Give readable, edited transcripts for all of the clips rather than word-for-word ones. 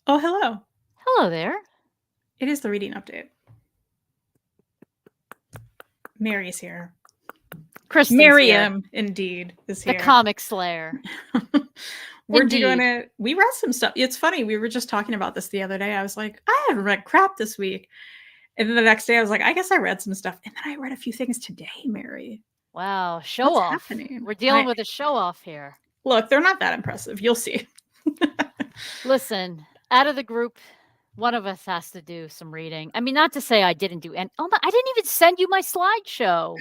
Oh, hello. Hello there. It is the reading update. Mary's here. Kristen's here, Miriam, indeed, is the here. comic slayer. We're Indeed. gonna we read some stuff. It's funny, we were just talking about this the other day. I was like, I haven't read crap this week. And then the next day I was like, I guess I read some stuff. And then I read a few things today, Mary. Wow, show What's off. happening? We're dealing with a show off here. Look, they're not that impressive. You'll see. Listen, out of the group, one of us has to do some reading. I mean, not to say I didn't do any. Oh my, I didn't even send you my slideshow.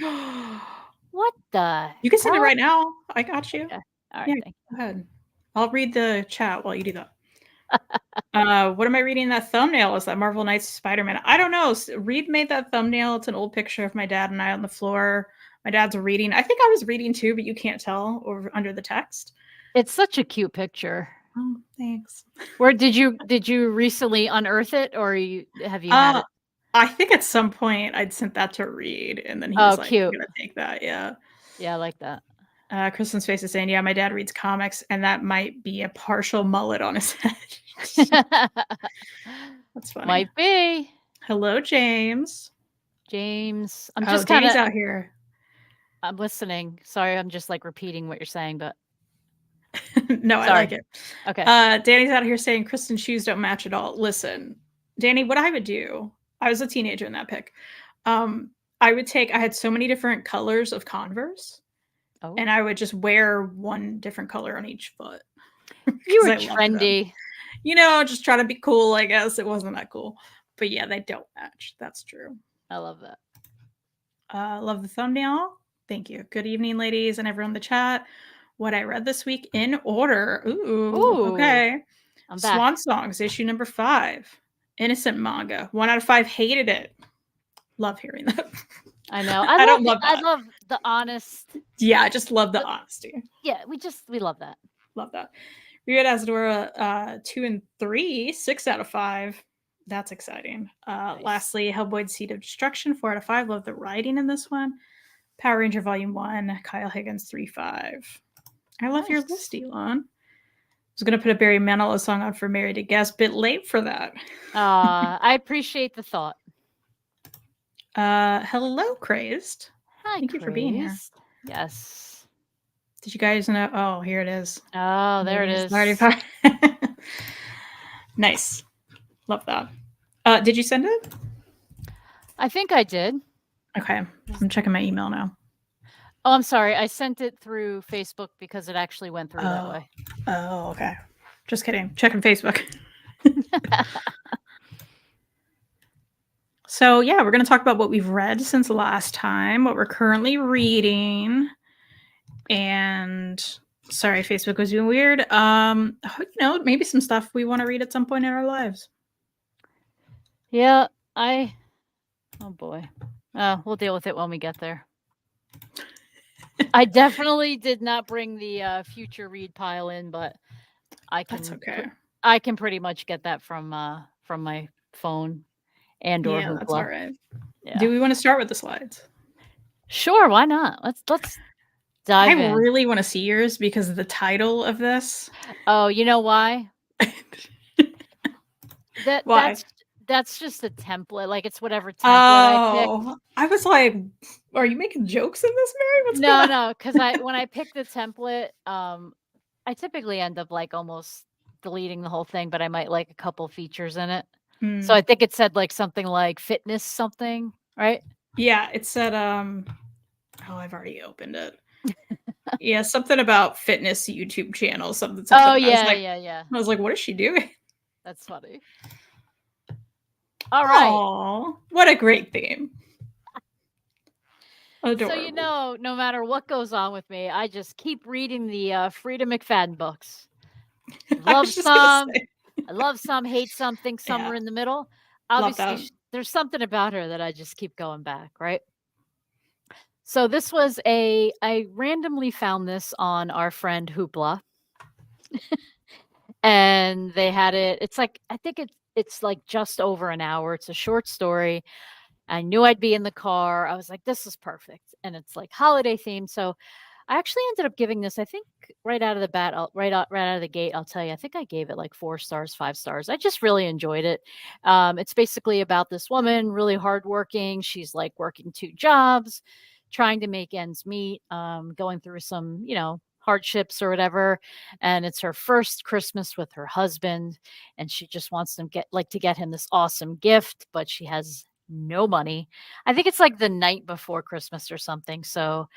What the You can send it hell? right now. I got you. Okay. All right, Yeah, thank go ahead. I'll read the chat while you do that. What am I reading? That thumbnail is that Marvel Knights Spider-Man. I don't know. Reed made that thumbnail. It's an old picture of my dad and I on the floor. My dad's reading. I think I was reading too, but you can't tell over under the text. It's such a cute picture. Oh, thanks. Where did you recently unearth it, or have you had Uh, it? I think at some point I'd sent that to Reed, and then he was Oh, like, "I'm cute. gonna take that." Yeah. Yeah, I like that. Kristen's face is saying, "Yeah, my dad reads comics, and that might be a partial mullet on his head." That's funny. Might be. Hello, James. James, I'm Oh, just Danny's kinda out here. I'm listening. Sorry, I'm just, like, repeating what you're saying, but No, I like sorry. it. Okay. Danny's out here saying Kristen's shoes don't match at all. Listen, Danny, what I would do, I was a teenager in that pic. I had so many different colors of Converse, Oh. and I would just wear one different color on each foot You because were I loved them. trendy. Just try to be cool, I guess. It wasn't that cool. But yeah, they don't match. That's true. I love that. Love the thumbnail. Thank you. Good evening, ladies and everyone in the chat. What I read this week in order. Ooh, Ooh, okay. I'm Swan back. Songs, issue number 5. Innocent manga. 1 out of 5 hated it. Love hearing that. I know. I don't love I that. love the honest Yeah, I just love the the honesty. yeah, we love that. Love that. Read Asadora 2 and 3, 6 out of 5. That's exciting. Nice. Lastly, Hellboy Seed of Destruction, 4 out of 5. Love the writing in this one. Power Ranger Volume 1, Kyle Higgins 3-5. I love your Nice. list, Elon. I was gonna put a Barry Manilow song on for Mary to guess. Bit late for that. I appreciate the thought. Hello, Crazed. Hi, Thank you for being here. Crazed. Yes. Did you guys know? Oh, here it is. Oh, there it is. Nice. Love that. Did you send it? I think I did. Okay. I'm checking my email now. Oh, I'm sorry. I sent it through Facebook because it actually went through that way. Oh, okay. Just kidding. Checking Facebook. So, yeah, we're going to talk about what we've read since the last time, what we're currently reading, and sorry, Facebook was being weird. Maybe some stuff we want to read at some point in our lives. Yeah, oh boy. We'll deal with it when we get there. I definitely did not bring the future read pile in, but That's okay. I can pretty much get that from my phone and or Yeah, Hoopla. that's all right. Yeah. Do we want to start with the slides? Sure, why not? Let's dive I in. really want to see yours because of the title of this. Oh, you know why? Why? That's just a template. Like it's whatever template I picked. Oh, I was like, are you making jokes in this, Mary? What's going on? No, because when I pick the template, I typically end up like almost deleting the whole thing, but I might like a couple features in it. So I think it said like something like fitness something, right? Yeah, it said I've already opened it. Yeah, something about fitness YouTube channel, something. Oh Yeah. yeah. I was like, what is she doing? That's funny. All right. Oh, what a great theme. Adorable. So no matter what goes on with me, I just keep reading the Frida McFadden books. Love some, I love some, hate some, think some Yeah. are in the middle. Love Obviously, that. there's something about her that I just keep going back, right? So this was I randomly found this on our friend Hoopla. And they had it. It's like I think it's like just over an hour. It's a short story. I knew I'd be in the car. I was like, this is perfect. And it's like holiday themed. So I actually ended up giving this, I think, right out of the bat, right out of the gate, I'll tell you, I think I gave it like 4 stars, 5 stars. I just really enjoyed it. It's basically about this woman, really hardworking. She's like working 2 jobs, trying to make ends meet, going through some, hardships or whatever. And it's her first Christmas with her husband, and she just wants to get him this awesome gift, but she has no money. I think it's like the night before Christmas or something. So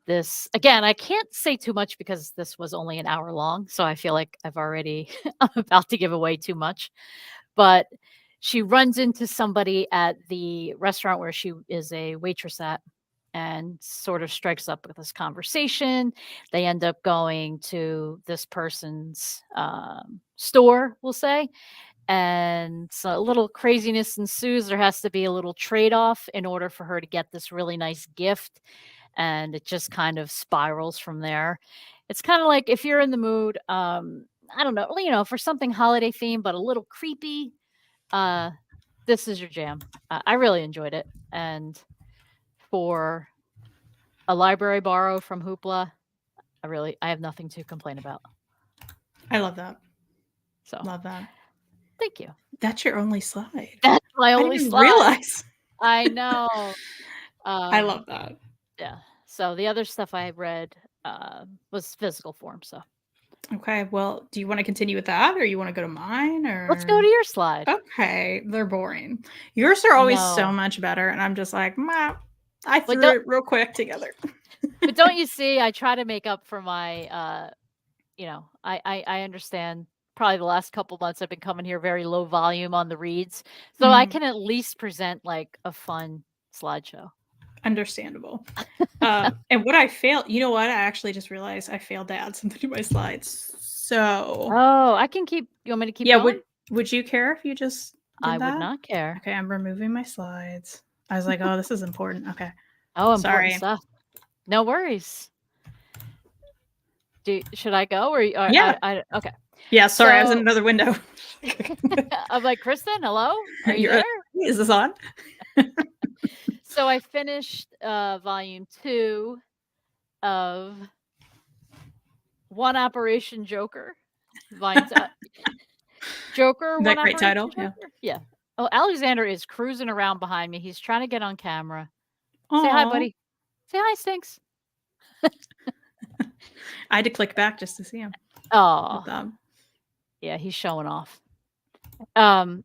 this again, I can't say too much because this was only an hour long, so I feel like I'm about to give away too much. But she runs into somebody at the restaurant where she is a waitress at, and sort of strikes up with this conversation. They end up going to this person's store, we'll say, and so a little craziness ensues. There has to be a little trade-off in order for her to get this really nice gift, and it just kind of spirals from there. It's kind of like if you're in the mood, I don't know, for something holiday themed but a little creepy, uh, this is your jam. I really enjoyed it, and for a library borrow from Hoopla, I have nothing to complain about. I love that. So Love that. thank you. That's your only slide. That's my I only didn't even slide. realize. I know. I love that. Yeah. So the other stuff I read was physical form. So Okay. Well, do you want to continue with that, or you want to go to mine, or let's go to your slide. Okay, they're boring. Yours are always so No. much better, and I'm just like, "Meh." I But threw it real quick together. But don't you see? I try to make up for my. I understand. Probably the last couple months I've been coming here very low volume on the reads, so I can at least present like a fun slideshow. Understandable. And what I failed, you know what? I actually just realized I failed to add something to my slides. So, Oh, I can keep. You want me to keep yeah, going? would you care if you just did I that? would not care. Okay, I'm removing my slides. I was like, oh, this is important. Okay. Oh, Sorry. important stuff. No worries. Should I go or Yeah. okay. Yeah, sorry, I was in So- another window. I'm like, Kristen, hello? Are you You're- there? Is this on? So I finished volume 2 of One Operation Joker. Joker. That One great Operation title, Joker? Yeah. Oh, Alexander is cruising around behind me. He's trying to get on camera. Aww. Say hi, buddy. Say hi, Stinks. I had to click back just to see him. Oh, yeah, he's showing off. So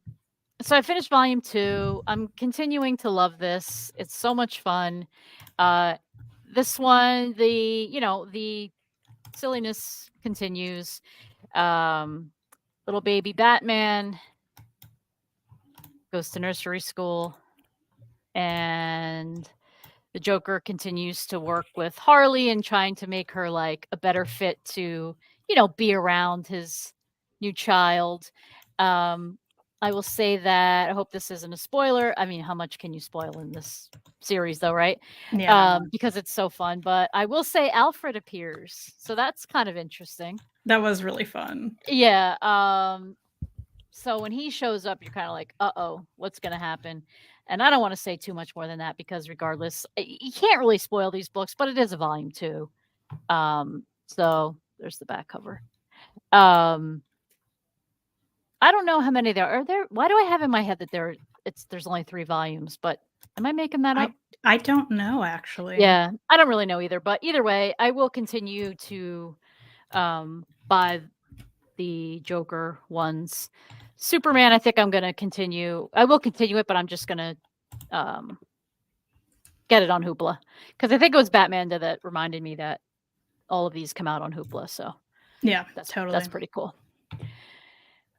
I finished volume 2. I'm continuing to love this. It's so much fun. This one, the silliness continues. Little baby Batman goes to nursery school, and the Joker continues to work with Harley and trying to make her like a better fit to, be around his new child. I will say that I hope this isn't a spoiler. I mean, how much can you spoil in this series though, right? Yeah. Because it's so fun. But I will say Alfred appears. So that's kind of interesting. That was really fun. Yeah. So when he shows up, you're kind of like, uh-oh, what's going to happen? And I don't want to say too much more than that because regardless, you can't really spoil these books, but it is a volume 2. So there's the back cover. I don't know how many there are. Why do I have in my head that there's only 3 volumes, but am I making that up? I don't know, actually. Yeah, I don't really know either, but either way, I will continue to buy the Joker ones. Superman, I think I'm going to continue. I will continue it, but I'm just going to get it on Hoopla because I think it was Batman that reminded me that all of these come out on Hoopla. So yeah, that's pretty cool.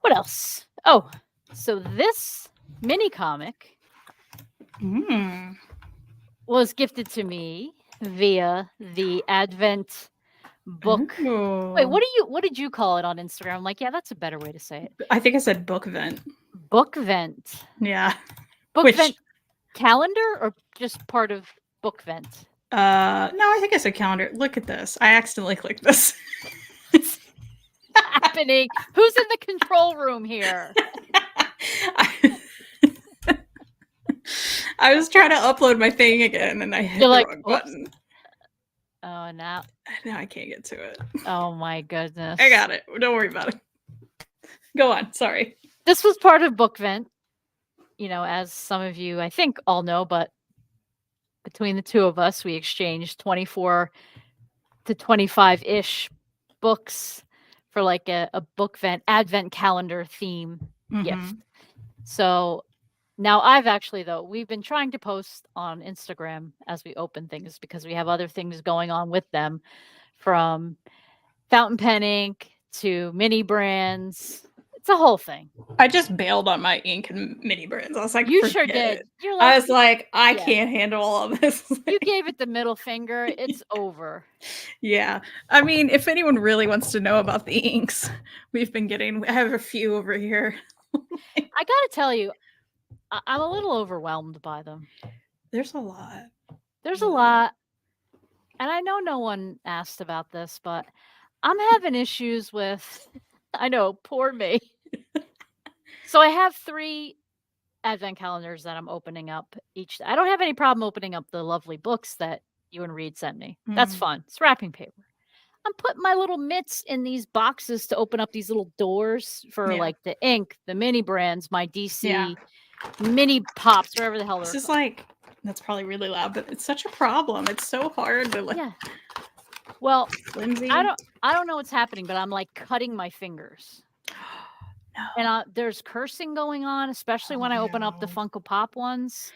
What else? Oh, so this mini comic was gifted to me via the Advent book. Ooh. Wait, what did you call it on Instagram? I'm like, yeah, that's a better way to say it. I think I said book vent. Book vent. Yeah. Vent calendar or just part of book vent? No, I think I said calendar. Look at this. I accidentally clicked this. Happening. Who's in the control room here? I was trying to upload my thing again and I hit the wrong button. Oh, now I can't get to it. oh my goodness. I got it. Don't worry about it. Go on. Sorry. This was part of Bookvent, as some of you, I think, all know, but between the two of us, we exchanged 24 to 25-ish books for like a Bookvent advent calendar theme gift. So now we've been trying to post on Instagram as we open things because we have other things going on with them, from fountain pen ink to mini brands. It's a whole thing. I just bailed on my ink and mini brands. I was like, you sure did. You're like, I was like, I can't handle all of this. You gave it the middle finger. It's over. Yeah. I mean, if anyone really wants to know about the inks we've been getting, I have a few over here. I gotta tell you, I'm a little overwhelmed by them. There's a lot. There's a lot. And I know no one asked about this, but I'm having issues with, I know, poor me. So I have 3 advent calendars that I'm opening up each. I don't have any problem opening up the lovely books that you and Reed sent me. That's fun. It's wrapping paper. I'm putting my little mitts in these boxes to open up these little doors for like the ink, the mini brands, my DC mini pops, whatever the hell they're called. Like, that's probably really loud, but it's such a problem. It's so hard to like. Yeah. Well, Lindsay, I don't know what's happening, but I'm like cutting my fingers. No. And there's cursing going on, especially when I open up the Funko Pop ones.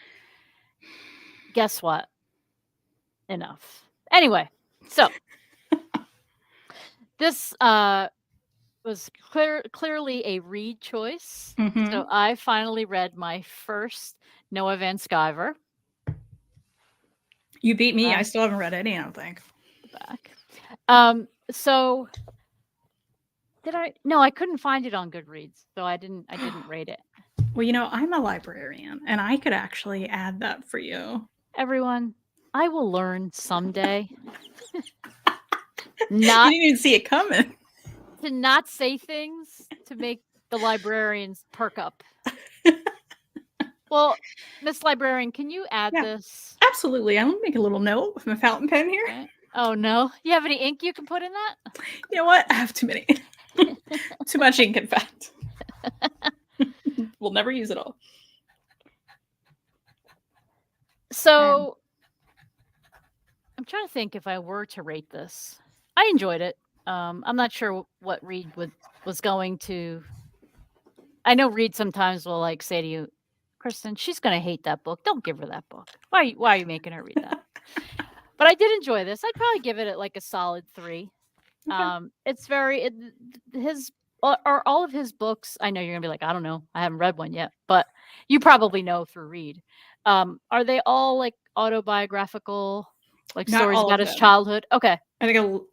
Guess what? Enough. Anyway, so this was clearly a Reed choice. So I finally read my first Noah Van Sciver. You beat me. I still haven't read any, I don't think. Back. So did I? No, I couldn't find it on Goodreads, so I didn't rate it. Well, I'm a librarian, and I could actually add that for you. Everyone, I will learn someday. You didn't even see it coming. To not say things to make the librarians perk up. Well, Miss Librarian, can you add this? Absolutely. I'm going to make a little note with my fountain pen here. Okay. Oh, no. You have any ink you can put in that? You know what? I have too many. Too much ink, in fact. We'll never use it all. So, I'm trying to think if I were to rate this. I enjoyed it. I'm not sure what Reed was going to. I know Reed sometimes will like say to you, Kristen, she's going to hate that book. Don't give her that book. Why are you making her read that? But I did enjoy this. I'd probably give it like a solid 3. Okay. It's all of his books. I know you're going to be like, I don't know. I haven't read one yet, but you probably know through Reed. Are they all like autobiographical, like not stories about his childhood? Okay. I think,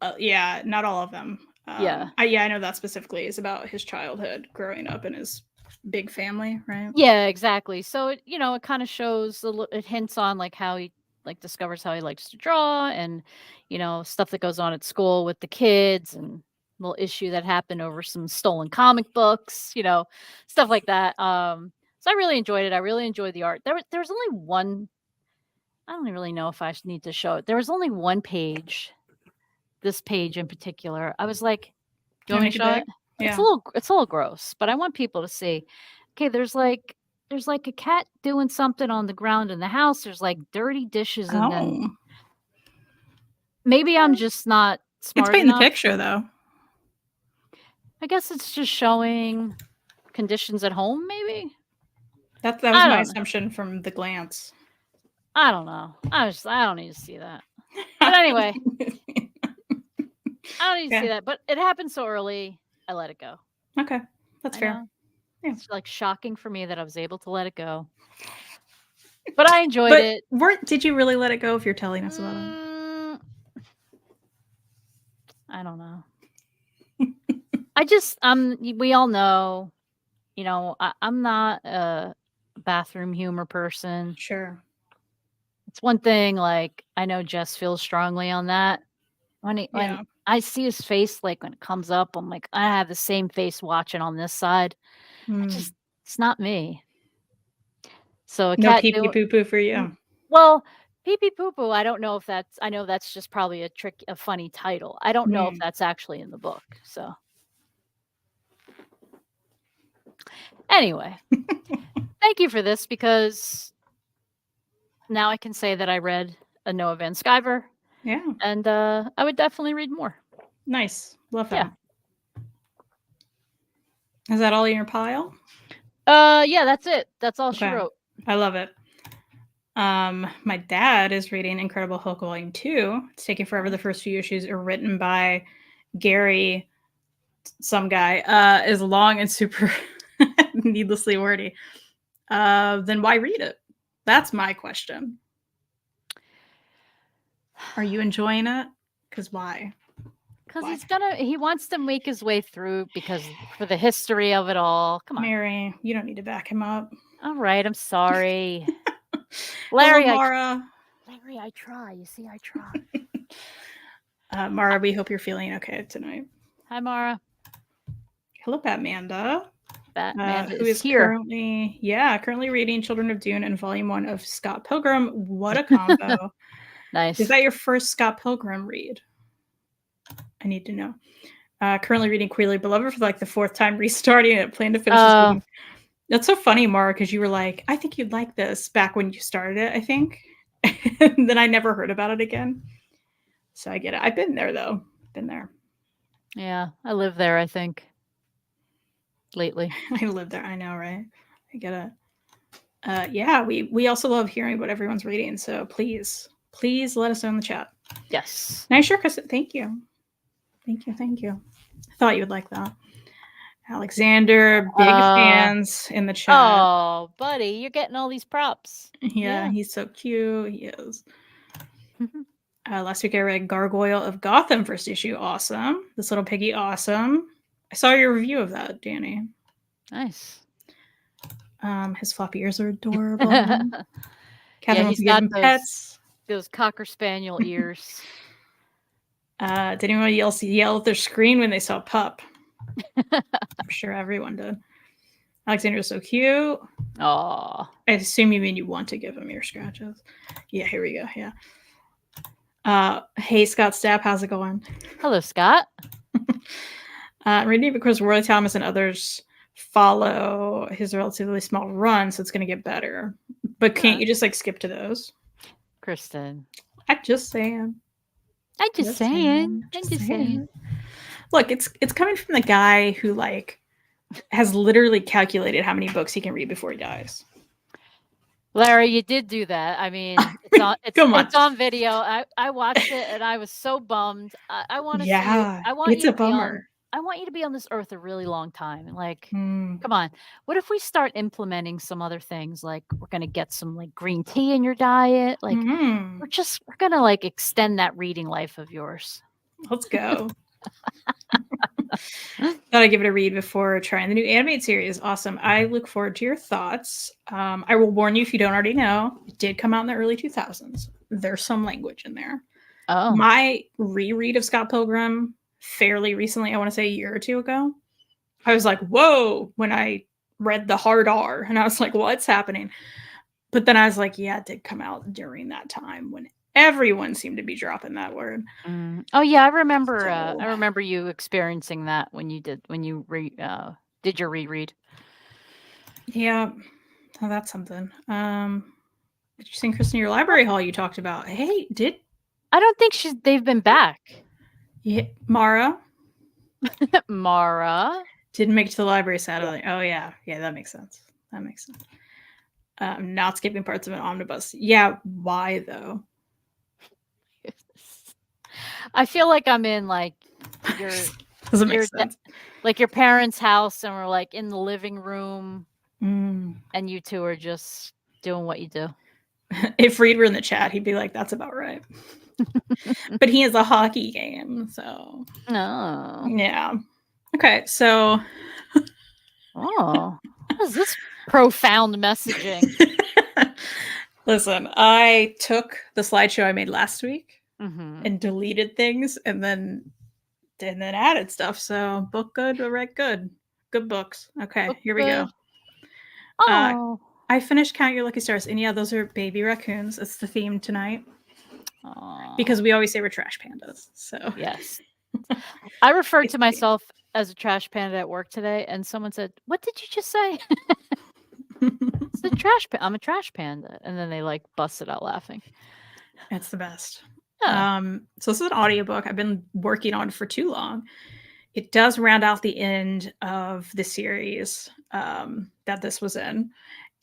not all of them. I know that specifically is about his childhood growing up in his big family, right? Yeah, exactly. So it kind of shows it hints on like how he like discovers how he likes to draw, and stuff that goes on at school with the kids, and little issue that happened over some stolen comic books, stuff like that. So I really enjoyed it. I really enjoyed the art. There was only one. I don't really know if I need to show it. There was only one page. This page in particular, I was like, "Do you want me to show it?" Yeah. It's a little gross, but I want people to see. Okay, there's like a cat doing something on the ground in the house. There's like dirty dishes, and then maybe I'm just not smart enough. It's painting the picture, though. I guess it's just showing conditions at home. Maybe that was my assumption from the glance. I don't know. I don't need to see that. But anyway, I don't need to see that. But it happened so early. I let it go. Okay, that's fair. Yeah. It's like shocking for me that I was able to let it go. But I enjoyed it. Did you really let it go if you're telling us about it? I don't know. We all know, I'm not a bathroom humor person. Sure. It's one thing, like, I know Jess feels strongly on that. When I see his face, like when it comes up, I'm like, I have the same face watching on this side. It's not me. So no pee pee poo poo for you. Well, Pee Pee Poo Poo, I don't know if that's I know that's just probably a funny title. I don't know if Mm. that's actually in the book, so. Anyway, thank you for this because now I can say that I read a Noah Van Sciver, Yeah. and, I would definitely read more. Nice. Love Yeah. that. Is that all in your pile? Yeah, that's it. That's all she Okay. wrote. I love it. My dad is reading Incredible Hulk Volume 2. It's taking forever. The first few issues are written by Gary, some guy, is long and super needlessly wordy. Then why read it? That's my question. Are you enjoying it? Because why? Because Why? he wants to make his way through because for the history of it all. Come on. Mary, you don't need to back him up. All right, I'm sorry. Hello, Larry, Mara. Larry, I try. You see, I try. Mara, we hope you're feeling okay tonight. Hi, Mara. Hello, Batmanda. Batman Who is here. currently reading Children of Dune and Volume 1 of Scott Pilgrim. What a combo. Nice. Is that your first Scott Pilgrim read? I need to know. Currently reading Queerly Beloved for like the fourth time, restarting it, plan to finish this weekend. That's so funny, Mara, because you were like, I think you'd like this back when you started it, I think. And then I never heard about it again. So I get it. I've been there, though. Been there. Yeah, I live there, I think. Lately. I live there. I know, right? I get it. Yeah, we also love hearing what everyone's reading. So please let us know in the chat. Yes. Nice shirt, Chris. Thank you. Thank you. I thought you would like that. Alexander, big fans in the chat. Oh, buddy, you're getting all these props. Yeah, he's so cute. He is. Last week I read Gargoyle of Gotham first issue. Awesome. This Little Piggy. Awesome. I saw your review of that, Danny. Nice. His floppy ears are adorable. he's Catherine wants to give him pets. Those Cocker Spaniel ears. Did anyone yell at their screen when they saw Pup? I'm sure everyone did. Alexander's so cute. Oh. I assume you mean you want to give him ear scratches. Yeah, here we go. Yeah. Hey, Scott Stapp, how's it going? Hello, Scott. Reading because Roy Thomas and others follow his relatively small run, so it's going to get better. But can't you just like skip to those? Kristen. I'm just saying. I'm just saying. Look, it's coming from the guy who like has literally calculated how many books he can read before he dies. Larry, you did do that. I mean, it's on video. I watched it and I was so bummed. I want to see you. It's a bummer. I want you to be on this earth a really long time. Like, come on. What if we start implementing some other things? Like, we're gonna get some like green tea in your diet. Like, we're gonna like extend that reading life of yours. Let's go. Thought I'd give it a read before trying the new animated series. Awesome. I look forward to your thoughts. I will warn you if you don't already know, it did come out in the early 2000s. There's some language in there. Oh. My reread of Scott Pilgrim fairly recently, I want to say a year or two ago, I was like, whoa, when I read the hard R, and I was like, what's happening? But then I was like, yeah, it did come out during that time when everyone seemed to be dropping that word. Oh yeah, I remember. I remember you experiencing that when you did did your reread. Yeah, oh, that's something. Did you sing Kristen your library hall you talked about? Hey, I don't think they've been back. Yeah, Mara. Mara didn't make it to the library Saturday. Oh yeah, that makes sense. Not skipping parts of an omnibus. Yeah, why though? I feel like I'm in like your doesn't make sense. Like your parents' house, and we're like in the living room, and you two are just doing what you do. If Reed were in the chat, he'd be like, "That's about right." But he has a hockey game, so. Oh. Yeah. Okay, so. Oh, what is this profound messaging? Listen, I took the slideshow I made last week and deleted things, and then added stuff. So book good, read good books. Okay, here we go. Oh, I finished Count Your Lucky Stars, and yeah, those are baby raccoons. It's the theme tonight. Aw. Because we always say we're trash pandas. So Yes. I referred it's to the theme. myself as a trash panda at work today, and someone said, "What did you just say?" It's a trash I'm a trash panda, and then they, like, busted out laughing. It's the best. Yeah. So this is an audiobook I've been working on for too long. It does round out the end of the series that this was in.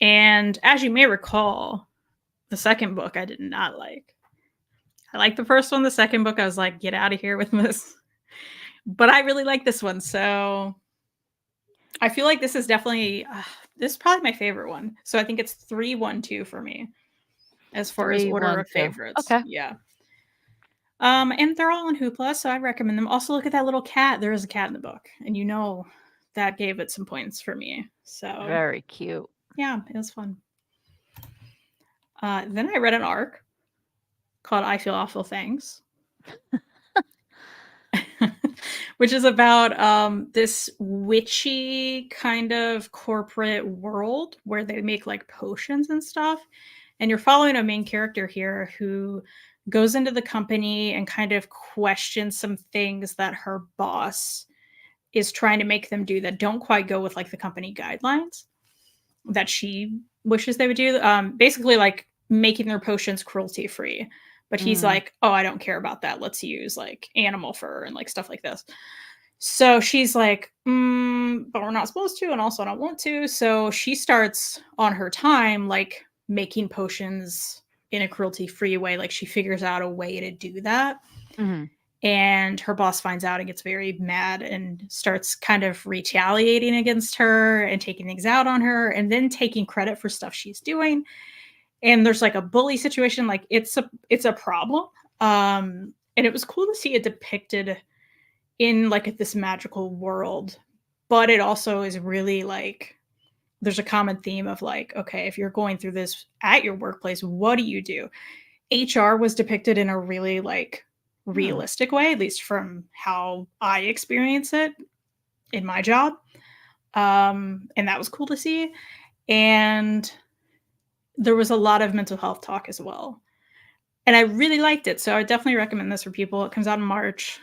And as you may recall, the second book I did not like. I liked the first one. The second book, I was like, get out of here with this. But I really like this one. So I feel like this is definitely, this is probably my favorite one. So I think it's 3-1-2 for me as far as 3, order 1, of 2. favorites. Okay. Yeah. And they're all on Hoopla, so I recommend them. Also, look at that little cat. There is a cat in the book, and you know that gave it some points for me. So Very cute. yeah, it was fun. Then I read an arc called I Feel Awful Things, which is about this witchy kind of corporate world where they make like potions and stuff. And you're following a main character here who goes into the company and kind of questions some things that her boss is trying to make them do that don't quite go with like the company guidelines that she wishes they would do. Basically, like making their potions cruelty free. But he's like, oh, I don't care about that. Let's use like animal fur and like stuff like this. So she's like, but we're not supposed to, and also I don't want to. So she starts on her time, like making potions in a cruelty free way. Like she figures out a way to do that. Mm-hmm. And her boss finds out and gets very mad and starts kind of retaliating against her and taking things out on her and then taking credit for stuff she's doing. And there's like a bully situation. Like it's a problem. And it was cool to see it depicted in like this magical world, but it also is really like there's a common theme of like, okay, if you're going through this at your workplace, what do you do? HR was depicted in a really like realistic way, at least from how I experience it in my job. And that was cool to see. And there was a lot of mental health talk as well. And I really liked it. So I definitely recommend this for people. It comes out in March.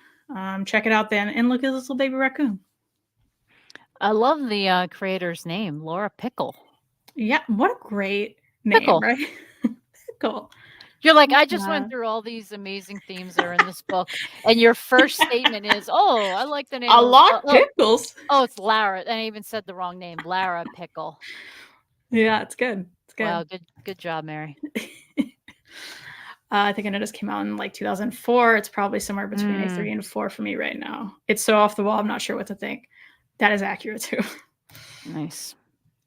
Check it out then and look at this little baby raccoon. I love the creator's name, Laura Pickle. Yeah, what a great name, Pickle. right? Pickle. You're like, I just went through all these amazing themes that are in this book, and your first statement is, "Oh, I like the name." I like pickles. Oh, it's Lara. And I even said the wrong name, Lara Pickle. Yeah, it's good. It's good. Wow, good job, Mary. I think it just came out in like 2004. It's probably somewhere between a 3 and 4 for me right now. It's so off the wall. I'm not sure what to think. That is accurate too. Nice.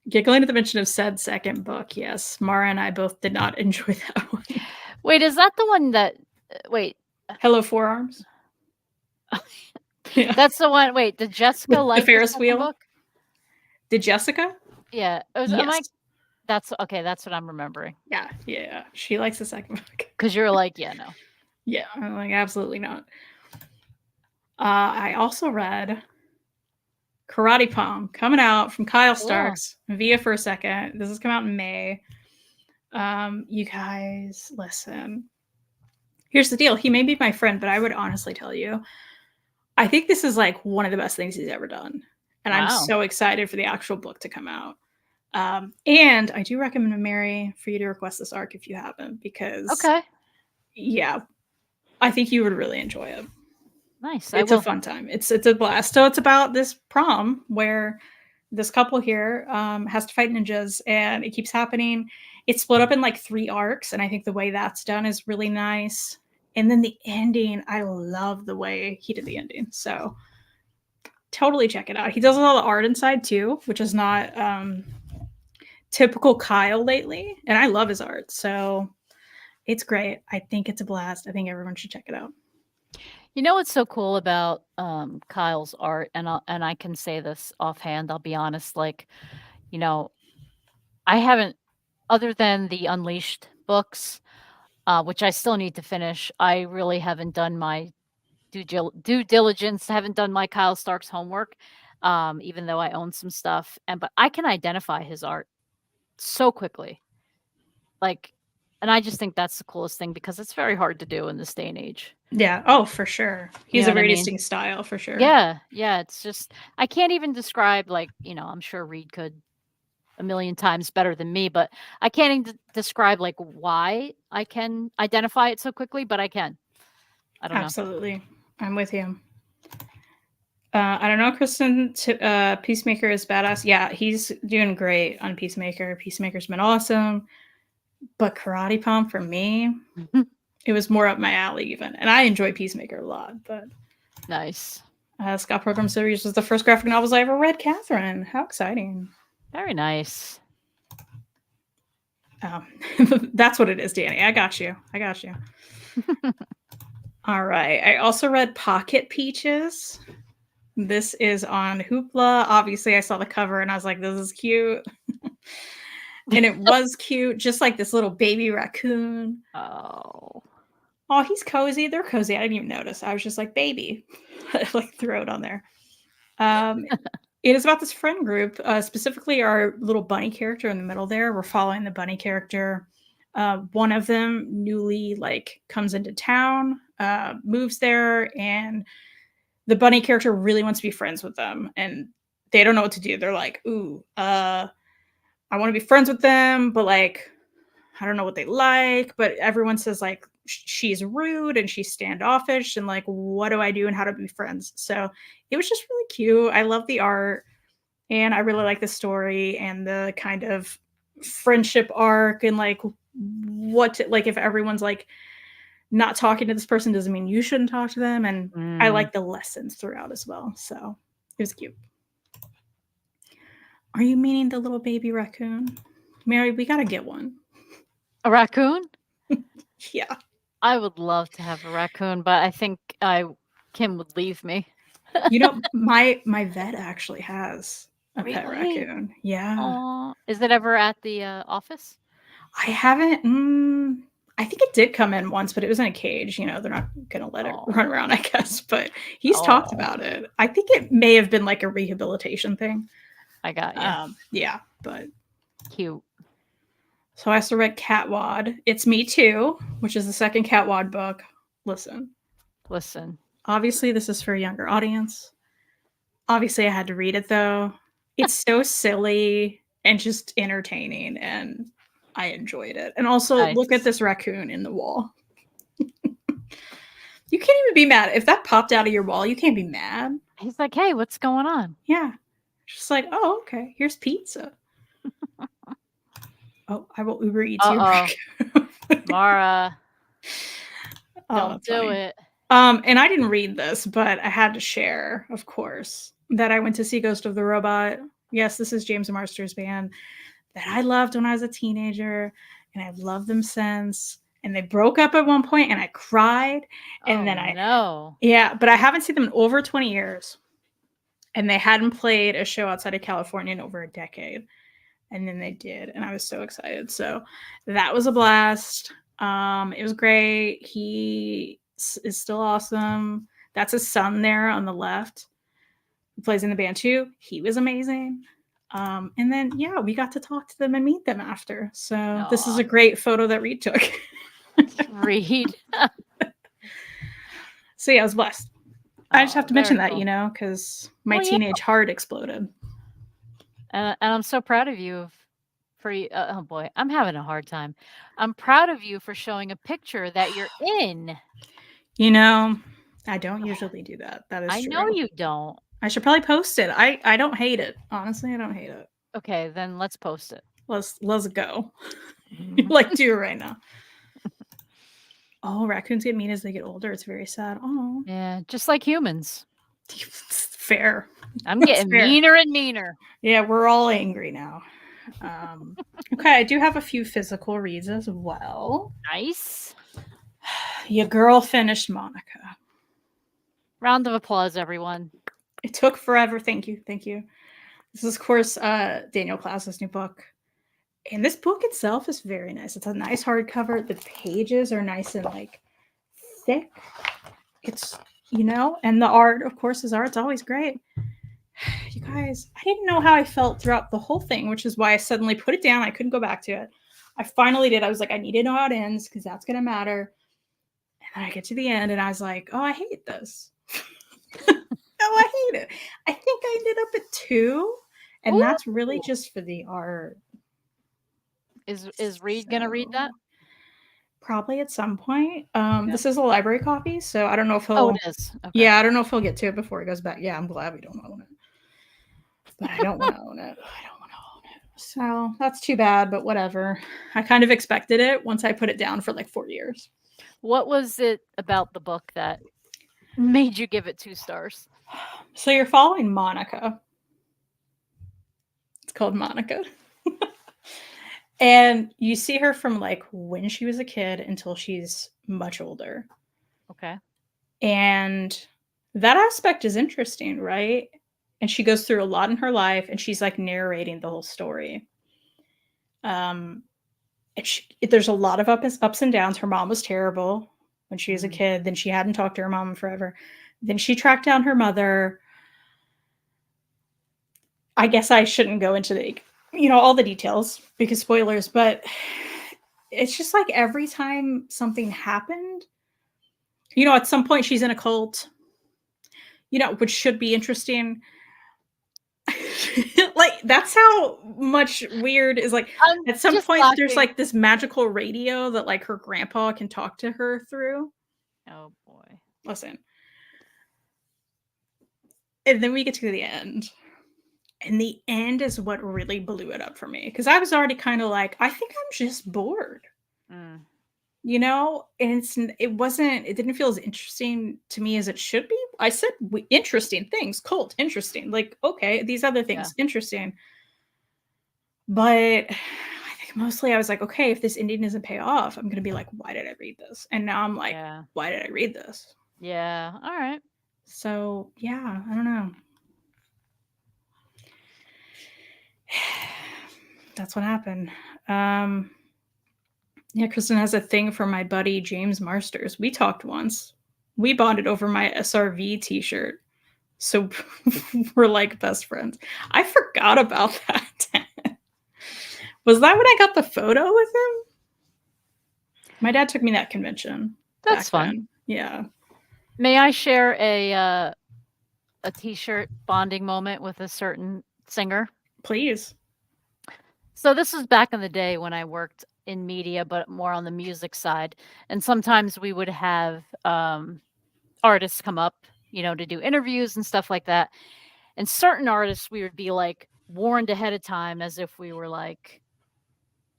Giggling at the mention of said second book. Yes, Mara and I both did not enjoy that one. Wait, is that the one that? Wait. Hello, Forearms. Yeah. That's the one. Wait, did Jessica like the Ferris wheel book? Did Jessica? Yeah. Yes. That's okay. That's what I'm remembering. Yeah. She likes the second book. Because you're like, yeah, no. Yeah, I'm like, absolutely not. I also read Karate Palm coming out from Kyle Starks via For a Second. This has come out in May. You guys, listen. Here's the deal. He may be my friend, but I would honestly tell you, I think this is like one of the best things he's ever done. And I'm so excited for the actual book to come out. And I do recommend Mary for you to request this arc if you haven't, because yeah, I think you would really enjoy it. Nice. It's a fun time. It's a blast. So it's about this prom where this couple here has to fight ninjas, and it keeps happening. It's split up in like 3 arcs, and I think the way that's done is really nice. And then the ending, I love the way he did the ending. So totally check it out. He does a lot of art inside too, which is not typical Kyle lately, and I love his art. So it's great. I think it's a blast. I think everyone should check it out. You know what's so cool about Kyle's art, and I can say this offhand, I'll be honest, like, you know, I haven't, other than the Unleashed books, which I still need to finish, I really haven't done my due diligence, haven't done my Kyle Starks homework, even though I own some stuff, but I can identify his art so quickly. Like, and I just think that's the coolest thing because it's very hard to do in this day and age. Yeah. Oh, for sure. He You has know a what I very mean? distinct style, for sure. Yeah, yeah. It's just I can't even describe like, I'm sure Reed could a million times better than me, but I can't even describe like why I can identify it so quickly, but I can. I don't know. Absolutely. I'm with you. I don't know, Kristen. Peacemaker is badass. Yeah, he's doing great on Peacemaker. Peacemaker's been awesome. But Karate Pump for me, it was more up my alley even. And I enjoy Peacemaker a lot. But Nice. Scott Pilgrim series was the first graphic novels I ever read, Catherine. How exciting. Very nice. That's what it is, Danny. I got you. All right. I also read Pocket Peaches. This is on Hoopla. Obviously, I saw the cover and I was like, this is cute. And it was cute, just like this little baby raccoon. Oh, He's cozy. They're cozy. I didn't even notice. I was just like, baby. Like, throw it on there. It is about this friend group, specifically our little bunny character in the middle there. We're following the bunny character. One of them newly comes into town, moves there, and the bunny character really wants to be friends with them, and they don't know what to do. They're like, ooh, I want to be friends with them, but I don't know what they like. But everyone says she's rude and she's standoffish, and what do I do and how to be friends? So it was just really cute. I love the art, and I really like the story and the kind of friendship arc, and if everyone's not talking to this person doesn't mean you shouldn't talk to them. And I like the lessons throughout as well. So it was cute. Are you meaning the little baby raccoon? Mary, we got to get one. a raccoon? Yeah. I would love to have a raccoon, but I think Kim would leave me. My vet actually has a pet Really? raccoon. Yeah. Aw. Is it ever at the office? I haven't. I think it did come in once, but it was in a cage. They're not going to let it run around, I guess. But he's talked about it. I think it may have been a rehabilitation thing. I got you. Yeah, but cute. So I also read Catwad. It's Me Too, which is the second Catwad book. Listen. Obviously, this is for a younger audience. Obviously, I had to read it, though. It's so silly and just entertaining, and I enjoyed it. And also, look at this raccoon in the wall. You can't even be mad. If that popped out of your wall, you can't be mad. He's like, hey, what's going on? Yeah. Just like, oh, okay, here's pizza. Oh, I will Uber Eats you. Mara. Don't do it. And I didn't read this, but I had to share, of course, that I went to see Ghost of the Robot. Yes, this is James Marsters' band that I loved when I was a teenager, and I've loved them since. And they broke up at one point, and I cried. And yeah, but I haven't seen them in over 20 years. And they hadn't played a show outside of California in over a decade. And then they did, and I was so excited. So that was a blast. It was great. He is still awesome. That's his son there on the left, who plays in the band too. He was amazing. And then we got to talk to them and meet them after. So this is a great photo that Reed took. Reed. So yeah, I was blessed. I just have to mention that, cool. Because my teenage heart exploded. And I'm so proud of you oh boy, I'm having a hard time. I'm proud of you for showing a picture that you're in. I don't usually do that. That is true. I know you don't. I should probably post it. I don't hate it. Honestly, I don't hate it. Okay, then let's post it. Let's go. Do it right now. Oh, raccoons get mean as they get older. It's very sad. Oh. Yeah, just like humans. Fair. I'm getting meaner and meaner. Yeah, we're all angry now. Okay, I do have a few physical reads as well. Nice. Your girl finished Monica. Round of applause, everyone. It took forever. Thank you. This is, of course, Daniel Klaus's new book. And this book itself is very nice. It's a nice hardcover. The pages are nice and thick. It's, and the art, of course, art's always great. you guys, I didn't know how I felt throughout the whole thing, which is why I suddenly put it down. I couldn't go back to it. I finally did. I was like, I need to know how it ends because that's going to matter. And then I get to the end and I was like, oh, I hate this. Oh, I hate it. I think I ended up at 2. And that's really Ooh. just for the art. Is Reed gonna read that? Probably at some point. This is a library copy, so I don't know if he'll. Oh, it is. Okay. Yeah, I don't know if he'll get to it before he goes back. Yeah, I'm glad we don't own it, but I don't want to own it. I don't want to own it. So that's too bad, but whatever. I kind of expected it once I put it down for like 4 years. What was it about the book that made you give it 2 stars? So you're following Monica. It's called Monica. And you see her from like when she was a kid until she's much older. Okay. And that aspect is interesting, right? And she goes through a lot in her life and she's like narrating the whole story. There's a lot of ups and downs. Her mom was terrible when she was a kid. Then she hadn't talked to her mom in forever. Then she tracked down her mother. I guess I shouldn't go into all the details because spoilers, but it's just like every time something happened, at some point she's in a cult, which should be interesting. Like that's how much weird is like at some point there's like this magical radio that like her grandpa can talk to her through. Oh boy. Listen. And then we get to the end. And the end is what really blew it up for me because I was already kind of like, I think I'm just bored. And it didn't feel as interesting to me as it should be. I said interesting things, cult, interesting. Like, okay, these other things, interesting. But I think mostly I was like, okay, if this ending doesn't pay off, I'm going to be like, why did I read this? And now I'm like, why did I read this? Yeah. All right. So, yeah, I don't know. That's what happened. Yeah, Kristen has a thing for my buddy James Marsters. We talked once. We bonded over my SRV t-shirt. So we're like best friends. I forgot about that. Was that when I got the photo with him? My dad took me to that convention. That's fun. Then. Yeah. May I share a t-shirt bonding moment with a certain singer? Please. So this was back in the day when I worked in media, but more on the music side. And sometimes we would have artists come up, to do interviews and stuff like that. And certain artists, we would be like warned ahead of time as if we were like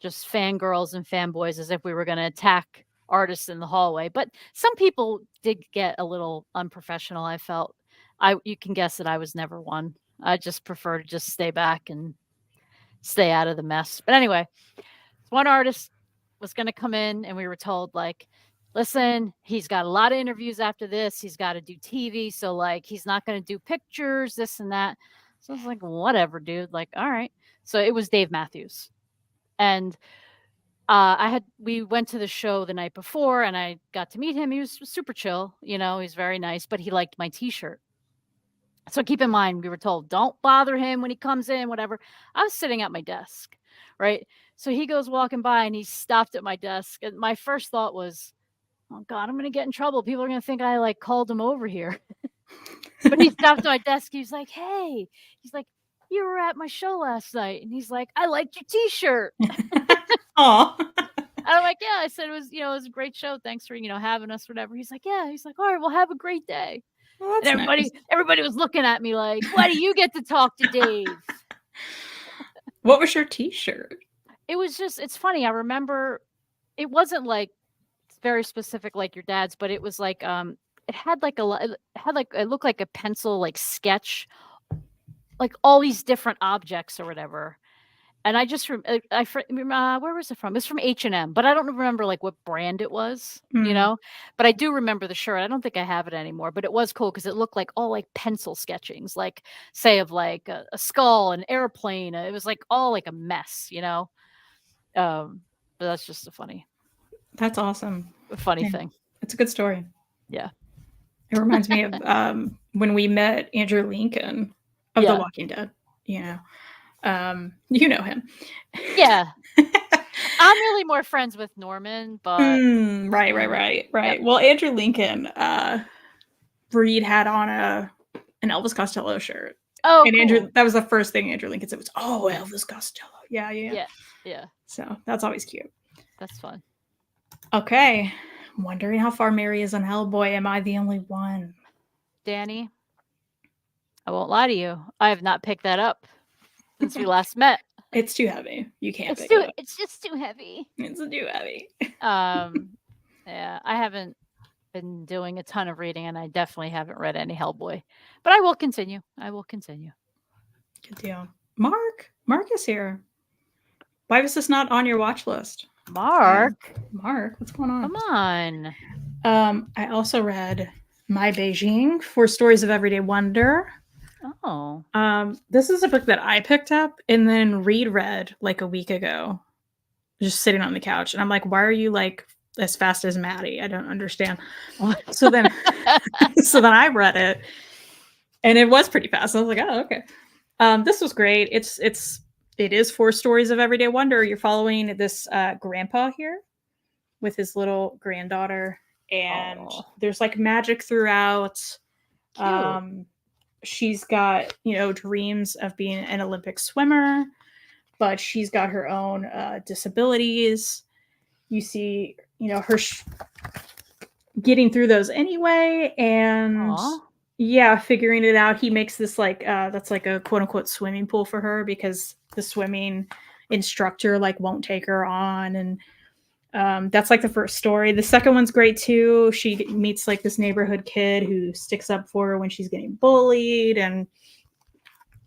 just fangirls and fanboys, as if we were going to attack artists in the hallway. But some people did get a little unprofessional, I felt. You can guess that I was never one. I just prefer to just stay back and stay out of the mess. But anyway, one artist was going to come in and we were told like, listen, he's got a lot of interviews after this. He's got to do TV. So like, he's not going to do pictures, this and that. So I was like, whatever, dude. Like, all right. So it was Dave Matthews. And we went to the show the night before and I got to meet him. He was super chill, he's very nice, but he liked my t-shirt. So keep in mind, we were told, don't bother him when he comes in, whatever. I was sitting at my desk, right? So he goes walking by and he stopped at my desk. And my first thought was, oh God, I'm going to get in trouble. People are going to think I like called him over here. But he stopped at my desk. He was like, hey, he's like, you were at my show last night. And he's like, I liked your t-shirt. Aw. I'm like, yeah, I said it was, it was a great show. Thanks for, having us, whatever. He's like, yeah. He's like, all right, well, have a great day. Well, and everybody was looking at me like, why do you get to talk to Dave? What was your t-shirt? It was just, it's funny. I remember it wasn't like very specific like your dad's, but it was like, it looked like a pencil, like sketch, like all these different objects or whatever. And I just, where was it from? It's from H&M, but I don't remember like what brand it was, but I do remember the shirt. I don't think I have it anymore, but it was cool because it looked like all like pencil sketchings, like say of like a skull, an airplane. It was like all like a mess, but that's just That's awesome. A funny thing. It's a good story. Yeah. It reminds me of when we met Andrew Lincoln. of The Yeah. Walking Dead. You know him. Yeah. I'm really more friends with Norman, but Right. Well, Andrew Lincoln, Reed had on an Elvis Costello shirt. Oh, And cool. Andrew, that was the first thing Andrew Lincoln said was, "Oh, Elvis Costello." Yeah. So that's always cute. That's fun. Okay. I'm wondering how far Mary is on Hellboy. Am I the only one? Danny, I won't lie to you. I have not picked that up since we last met. It's too heavy. You can't pick it up. It's just too heavy. It's too heavy. Yeah, I haven't been doing a ton of reading, and I definitely haven't read any Hellboy. But I will continue. Good deal. Mark is here. Why was this not on your watch list? Mark, what's going on? come on. I also read My Beijing, 4 Stories of Everyday Wonder. Oh. This is a book that I picked up and then read like a week ago, just sitting on the couch. And I'm like, why are you like as fast as Maddie? I don't understand. So then I read it and it was pretty fast. I was like, oh, okay. This was great. It is 4 Stories of Everyday Wonder. You're following this grandpa here with his little granddaughter, and there's like magic throughout. Cute. She's got, dreams of being an Olympic swimmer, but she's got her own disabilities. You see, her getting through those anyway, and figuring it out. He makes this that's like a quote unquote swimming pool for her because the swimming instructor like won't take her on, and that's like the first story. The second one's great too. She meets like this neighborhood kid who sticks up for her when she's getting bullied, and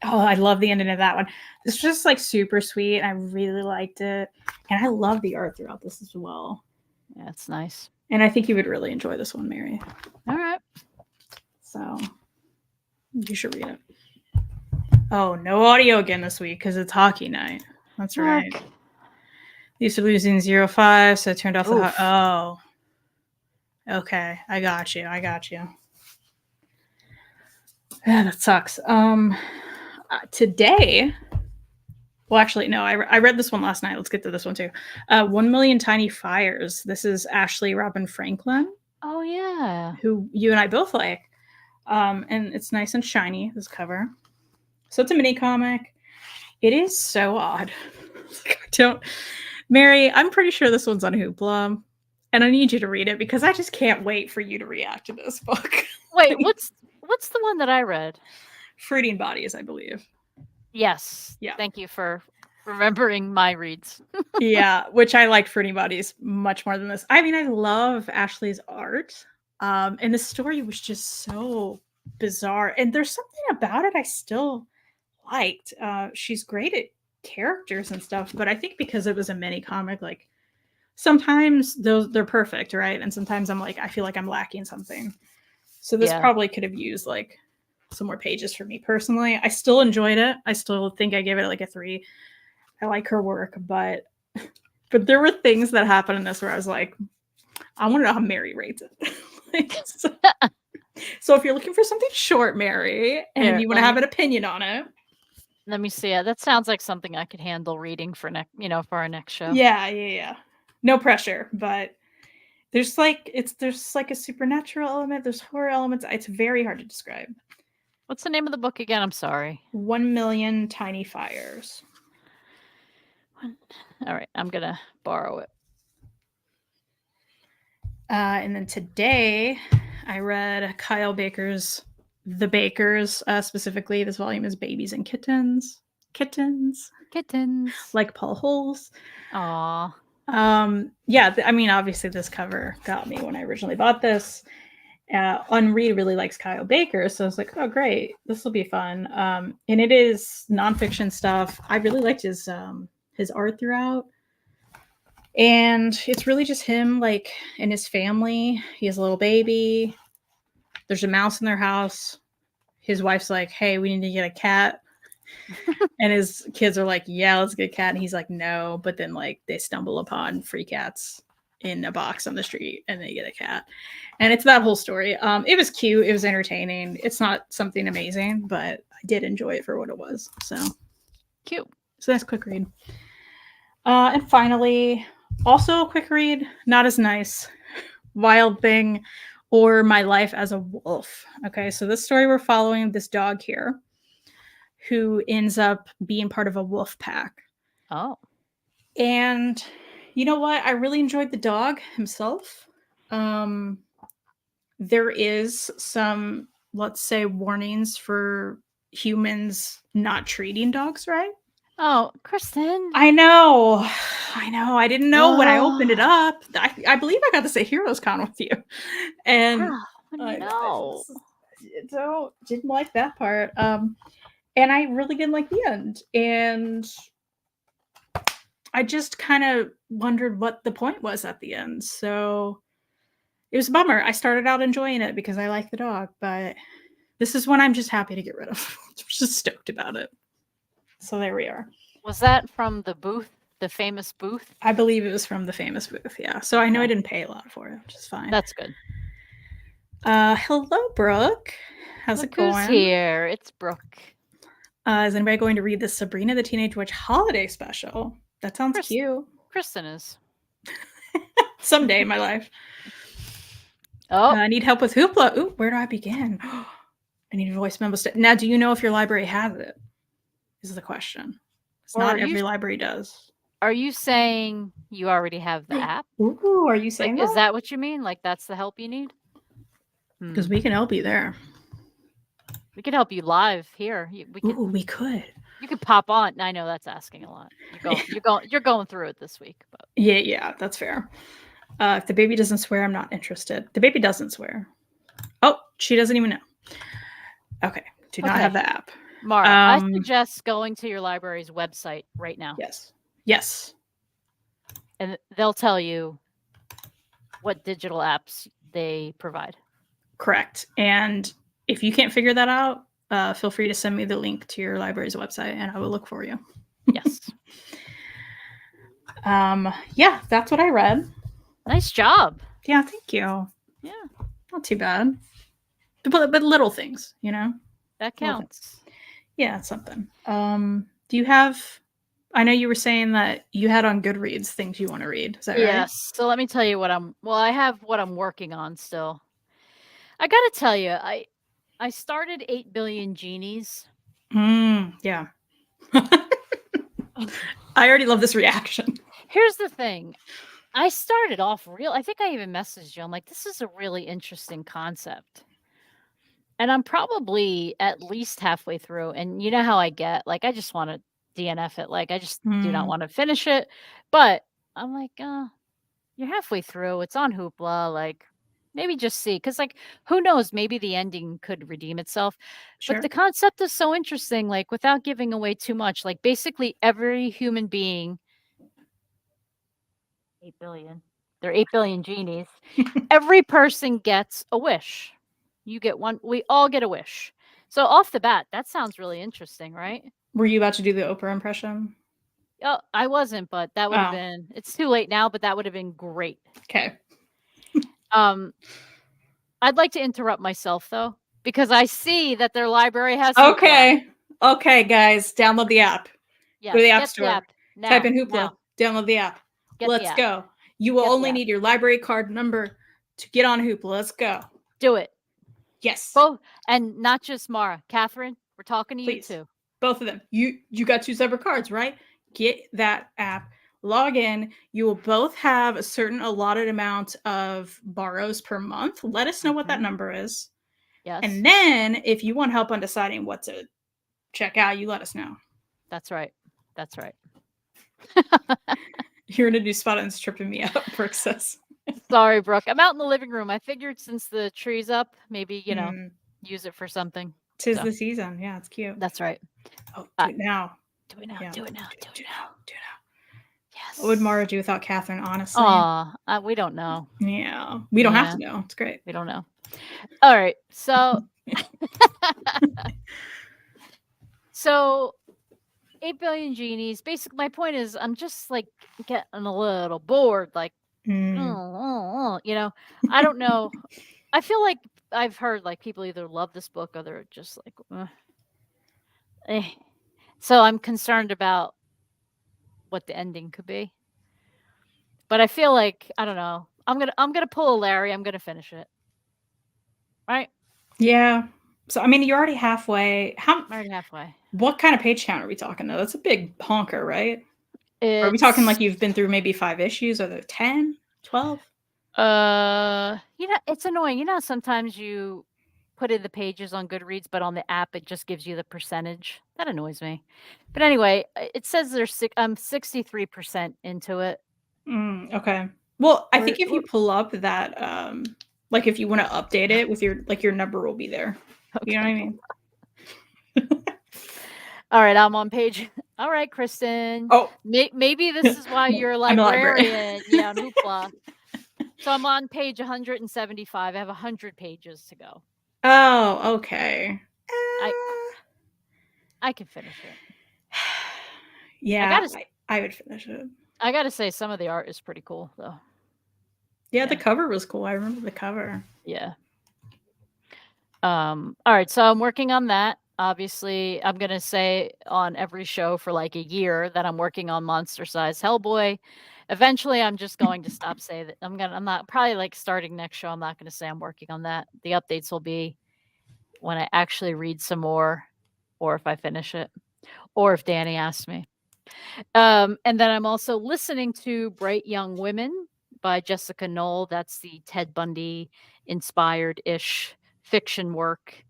I love the ending of that one. It's just like super sweet. I really liked it, and I love the art throughout this as well. Yeah, it's nice. And I think you would really enjoy this one, Mary. All right. So you should read it. Oh, no audio again this week because it's hockey night. That's right. These are losing 0-5, so I turned off the oh. Okay, I got you. Yeah, that sucks. Today, well, actually, no, I read this one last night. Let's get to this one too. 1 Million Tiny Fires. This is Ashley Robin Franklin. Oh, yeah. Who you and I both like. And it's nice and shiny, this cover. So it's a mini comic. It is so odd. Mary, I'm pretty sure this one's on Hoopla. And I need you to read it because I just can't wait for you to react to this book. Wait, what's the one that I read? Fruiting Bodies, I believe. Yes. Yeah. Thank you for remembering my reads. Yeah, which I liked Fruiting Bodies much more than this. I mean, I love Ashley's art. And the story was just so bizarre. And there's something about it I still liked. She's great at characters and stuff, but I think because it was a mini comic, like sometimes they're perfect, right? And sometimes I'm like, I feel like I'm lacking something. So this probably could have used like some more pages for me personally. I still enjoyed it. I still think I gave it like a 3. I like her work, but there were things that happened in this where I was like, I want to know how Mary rates it. So if you're looking for something short, Mary, and you want to have an opinion on it, let me see. That sounds like something I could handle reading for for our next show. Yeah. No pressure, but there's like a supernatural element. There's horror elements. It's very hard to describe. What's the name of the book again? I'm sorry. 1 Million Tiny Fires. All right, I'm gonna borrow it. And then today, I read Kyle Baker's The Bakers. Specifically, this volume is Babies and Kittens. Kittens. Like Paul Holes. Aww. Yeah, I mean, obviously this cover got me when I originally bought this. Unread really likes Kyle Baker, so I was like, oh, great, this will be fun. And it is nonfiction stuff. I really liked his art throughout. And it's really just him, like, and his family. He has a little baby. There's a mouse in their house. His wife's like, hey, we need to get a cat. And his kids are like, yeah, let's get a cat. And he's like, no. But then, like, they stumble upon free cats in a box on the street and they get a cat. And it's that whole story. It was cute. It was entertaining. It's not something amazing, but I did enjoy it for what it was. So Cute. So that's a quick read. And finally, also a quick read, not as nice, Wild Thing or My Life as a Wolf. Okay, so this story we're following this dog here who ends up being part of a wolf pack. Oh. And you know what? I really enjoyed the dog himself. There is some, let's say, warnings for humans not treating dogs right. Oh, Kristen. I know. I didn't know when I opened it up. I believe I got to say Heroes Con with you. And no. So didn't like that part. And I really didn't like the end. And I just kind of wondered what the point was at the end. So it was a bummer. I started out enjoying it because I like the dog, but this is one I'm just happy to get rid of. I'm just stoked about it. So there we are. Was that from the booth, the famous booth? I believe it was from the famous booth, yeah. So I know I didn't pay a lot for it, which is fine. That's good. Hello, Brooke. How's it going? Who's here? It's Brooke. Is anybody going to read the Sabrina the Teenage Witch holiday special? That sounds cute. Kristen is. Someday in my life. Oh. I need help with Hoopla. Ooh, where do I begin? I need a voice memo. Now, do you know if your library has it? Is the question. It's not every library does. Are you saying you already have the app? Ooh, are you saying Is that what you mean? Like that's the help you need? Because we can help you there. We could help you live here. We could. You could pop on. I know that's asking a lot. You're going through it this week, but yeah, that's fair. If the baby doesn't swear, I'm not interested. The baby doesn't swear. Oh, she doesn't even know. Okay, do not have the app. Mara, I suggest going to your library's website right now. Yes. And they'll tell you what digital apps they provide. Correct. And if you can't figure that out, feel free to send me the link to your library's website and I will look for you. Yes. Yeah, that's what I read. Nice job. Yeah, thank you. Yeah. Not too bad. But little things, you know? That counts. Yeah, it's something. Do you have, I know you were saying that you had on Goodreads things you want to read. Is that right? Yes. So let me tell you I have what I'm working on still. I got to tell you, I started 8 Billion Genies. Yeah. I already love this reaction. Here's the thing. I started off I think I even messaged you. I'm like, this is a really interesting concept. And I'm probably at least halfway through. And you know how I get, like, I just want to DNF it. Like, I just do not want to finish it. But I'm like, you're halfway through. It's on Hoopla. Like, maybe just see. Because, like, who knows? Maybe the ending could redeem itself. Sure. But the concept is so interesting. Like, without giving away too much, like, basically every human being, 8 billion. There are 8 billion genies. Every person gets a wish. You get one. We all get a wish. So off the bat, that sounds really interesting, right? Were you about to do the Oprah impression? Oh, I wasn't, but that would have been. It's too late now, but that would have been great. Okay. I'd like to interrupt myself though, because I see that their library has. Okay, guys, download the app. Yeah, go to the app store. App now, type in Hoopla. Download the app. Let's go. You will only need your library card number to get on Hoopla. Let's go. Do it. Yes. Both, and not just Mara. Catherine, we're talking to you too. Both of them. You got 2 separate cards, right? Get that app. Log in. You will both have a certain allotted amount of borrows per month. Let us know what that number is. Yes. And then if you want help on deciding what to check out, you let us know. That's right. That's right. You're in a new spot and it's tripping me out, Brooke says. Sorry, Brooke. I'm out in the living room. I figured since the tree's up, maybe, use it for something. 'Tis the season. Yeah, it's cute. That's right. Oh, do it now. Do it now. Yeah. Do it now. Do it now. Yes. What would Mara do without Catherine, honestly? We don't know. Yeah. We don't have to know. It's great. We don't know. All right. So, 8 billion genies. Basically, my point is I'm just like getting a little bored. Like, Mm. You know, I don't know. I feel like I've heard like people either love this book or they're just like, eh. So I'm concerned about what the ending could be. But I feel like I don't know. I'm gonna pull a Larry. I'm gonna finish it. Right? Yeah. So I mean, you're already halfway. I'm already halfway. What kind of page count are we talking though? That's a big honker, right? Are we talking It's like you've been through maybe 5 issues? Are there 10, 12? it's annoying. Sometimes you put in the pages on Goodreads, but on the app it just gives you the percentage. That annoys me. But anyway, it says I'm 63% into it. Okay. Well, I think if you We're pull up that, like if you want to update it with your number will be there. You know what I okay. mean? All right, I'm on page. All right, Kristen. Oh, Maybe this is why you're a I'm a librarian. librarian. Yeah, on Hoopla. So I'm on page 175. I have 100 pages to go. Oh, okay. I I can finish it. Yeah, I would finish it. I gotta say, some of the art is pretty cool, though. Yeah, the cover was cool. I remember the cover. Yeah. All right, so I'm working on that. Obviously, I'm gonna say on every show for like a year that I'm working on Monster Size Hellboy. Eventually, I'm just going to stop saying that. I'm not probably like starting next show. I'm not gonna say I'm working on that. The updates will be when I actually read some more, or if I finish it, or if Danny asks me. And then I'm also listening to Bright Young Women by Jessica Knoll. That's the Ted Bundy inspired ish fiction work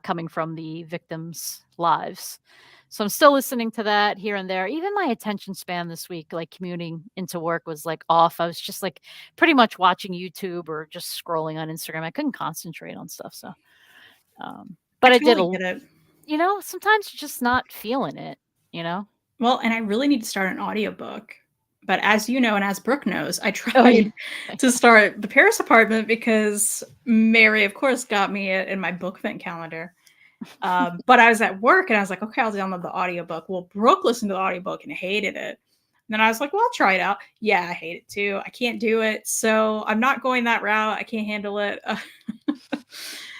coming from the victims' lives. So I'm still listening to that here and there. Even my attention span this week, like commuting into work, was like off. I was just like pretty much watching YouTube or just scrolling on Instagram. I couldn't concentrate on stuff. So, but I I did totally get it. sometimes you're just not feeling it, you know? Well, and I really need to start an audiobook. But as you know, and as Brooke knows, I Oh, yeah. tried to start The Paris Apartment because Mary, of course, got me it in my BookVent calendar. But I was at work and I was like, okay, I'll download the audiobook. Well, Brooke listened to the audiobook and hated it. And then I was like, well, I'll try it out. Yeah, I hate it too. I can't do it. So I'm not going that route. I can't handle it.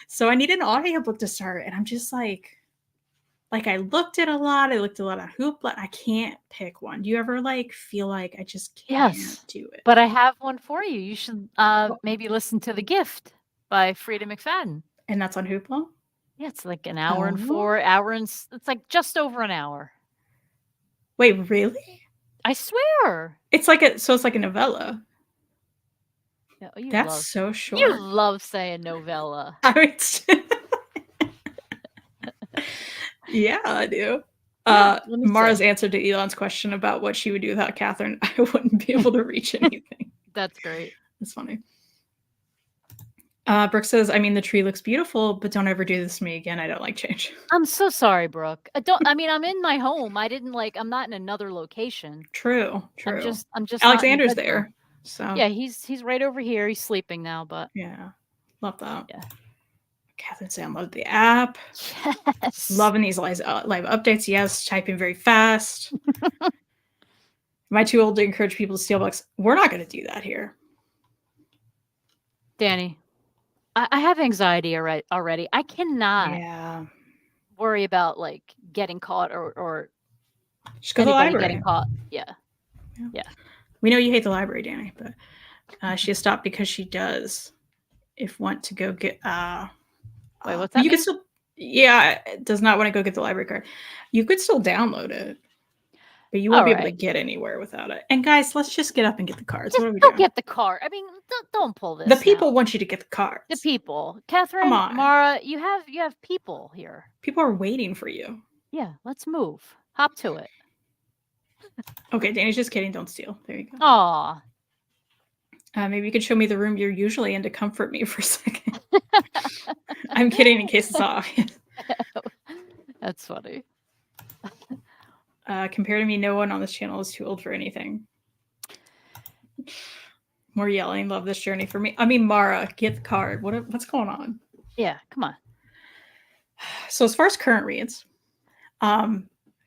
So I need an audiobook to start. And I'm just like I looked at a lot. I looked a lot on Hoopla. I can't pick one. Do you ever like feel like I just can't Yes, do it? but I have one for you. You should, maybe listen to The Gift by Frida McFadden. And that's on Hoopla? Yeah, it's like an hour and Oh. it's like just over an hour. Wait, really? I swear. It's like it's like a novella. Yeah, That's so you short. love saying novella. I mean, yeah, I do. Let me Mara's see. answer to Elon's question about what she would do without Catherine, I wouldn't be able to reach anything. That's great. That's funny. Brooke says, I mean, the tree looks beautiful, but don't ever do this to me again. I don't like change. I'm so sorry, Brooke. I'm in my home. I'm not in another location. True. I'm just not in the Alexander's bedroom. there. So Yeah, he's right over here. He's sleeping now, but yeah. Love that. yeah. Catherine download the app. Yes. Loving these live updates. Yes, typing very fast. Am I too old to encourage people to steal books? We're not going to do that here. Danny, I have anxiety already. I cannot worry about like getting caught or just go to the library. Getting caught. Yeah. We know you hate the library, Danny, but she has stopped because she does. If want to go get wait, what's that? You can still does not want to go get the library card. You could still download it. But you won't be able to get anywhere without it. And guys, let's just get up and get the cards. What are we doing? Get the card. I mean, don't pull this. The people want you to get the cards. The people. Catherine, come on. Mara, you have people here. People are waiting for you. Yeah, let's move. Hop to it. Okay, Danny's just kidding. Don't steal. There you go. Aw. Maybe you could show me the room you're usually in to comfort me for a second. I'm kidding in case it's obvious. That's funny. Compared to me, no one on this channel is too old for anything. More yelling. Love this journey for me. I mean, Mara, get the card. What's going on? Yeah, come on. So as far as current reads,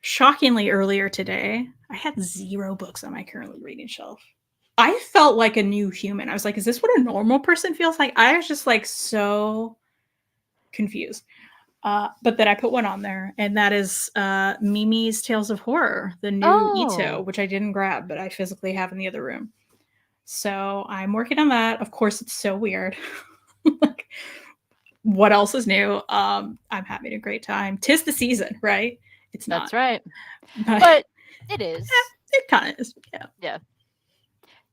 shockingly earlier today, I had 0 books on my currently reading shelf. I felt like a new human. I was like, "Is this what a normal person feels like?" I was just, like, so confused. But then I put one on there, and that is, Mimi's Tales of Horror, the new Ito, Oh, which I didn't grab, but I physically have in the other room. So, I'm working on that. Of course, it's so weird. Like, what else is new? I'm having a great time. 'Tis the season, right? It's not, that's right. but But it is. it kinda is, yeah. Yeah.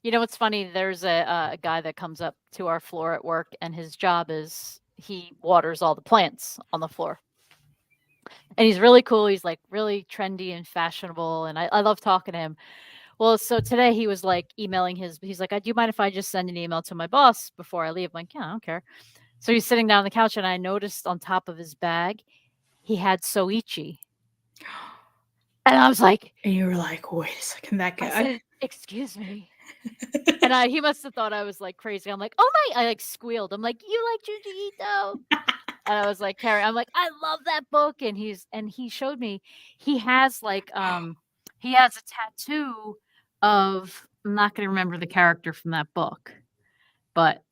You know what's funny? There's a guy that comes up to our floor at work, and his job is he waters all the plants on the floor. And he's really cool. He's like really trendy and fashionable, and I love talking to him. Well, so today he was like emailing he's like, do you mind if I just send an email to my boss before I leave? I'm like, yeah, I don't care. So he's sitting down on the couch, and I noticed on top of his bag, he had Soichi. And I was like, And you were like, "Wait a second, that I guy?" said, excuse me. And he must have thought I was like crazy. I'm like, oh my, I like squealed. I'm like, you like Junji Ito? And I was like, Carrie, I'm like, I love that book. And he showed me he has like he has a tattoo of I'm not gonna remember the character from that book, but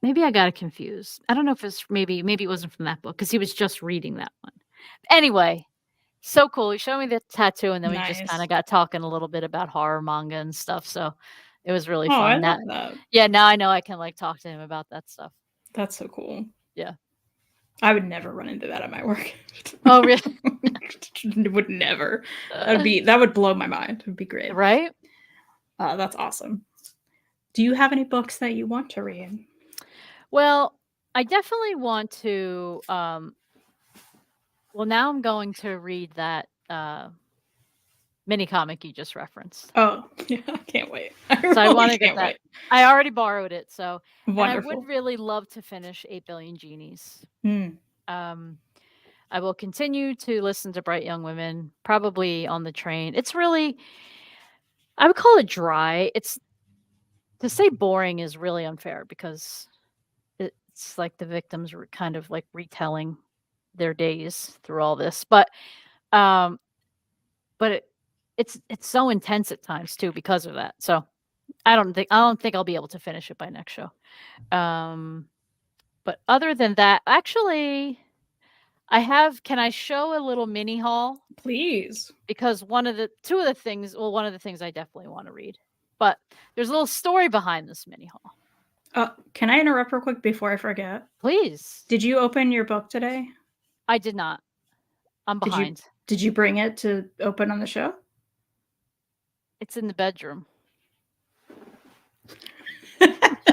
maybe I got it confused. I don't know if it's maybe it wasn't from that book because he was just reading that one. Anyway, so cool. He showed me the tattoo, and then we just Nice. kinda got talking a little bit about horror manga and stuff, so it was really Oh, I fun. love Now that. yeah, now I know I can, like, talk to him about that stuff. That's so cool. Yeah. I would never run into that at my work. Oh, really? Would never. That would blow my mind. It would be great. Right? That's awesome. Do you have any books that you want to read? Well, I definitely want to, well, now I'm going to read that, mini comic you just referenced. Oh, yeah, I can't wait. I So I really wanna get can't that wait. I already borrowed it, so and I would Wonderful. really love to finish 8 Billion Genies. Mm, Um, I will continue to listen to Bright Young Women, probably on the train. It's really I would call it dry. It's to say boring is really unfair because it's like the victims were kind of like retelling their days through all this. Um, but it's so intense at times too because of that. So I don't think I'll be able to finish it by next show. Um, but other than that, actually, can I show a little mini haul? please. Because one of the things I definitely want to read. But there's a little story behind this mini haul. Can I interrupt real quick before I forget? Please. Did you open your book today? I did not. I'm Did you behind. did you bring it to open on the show? It's in the bedroom.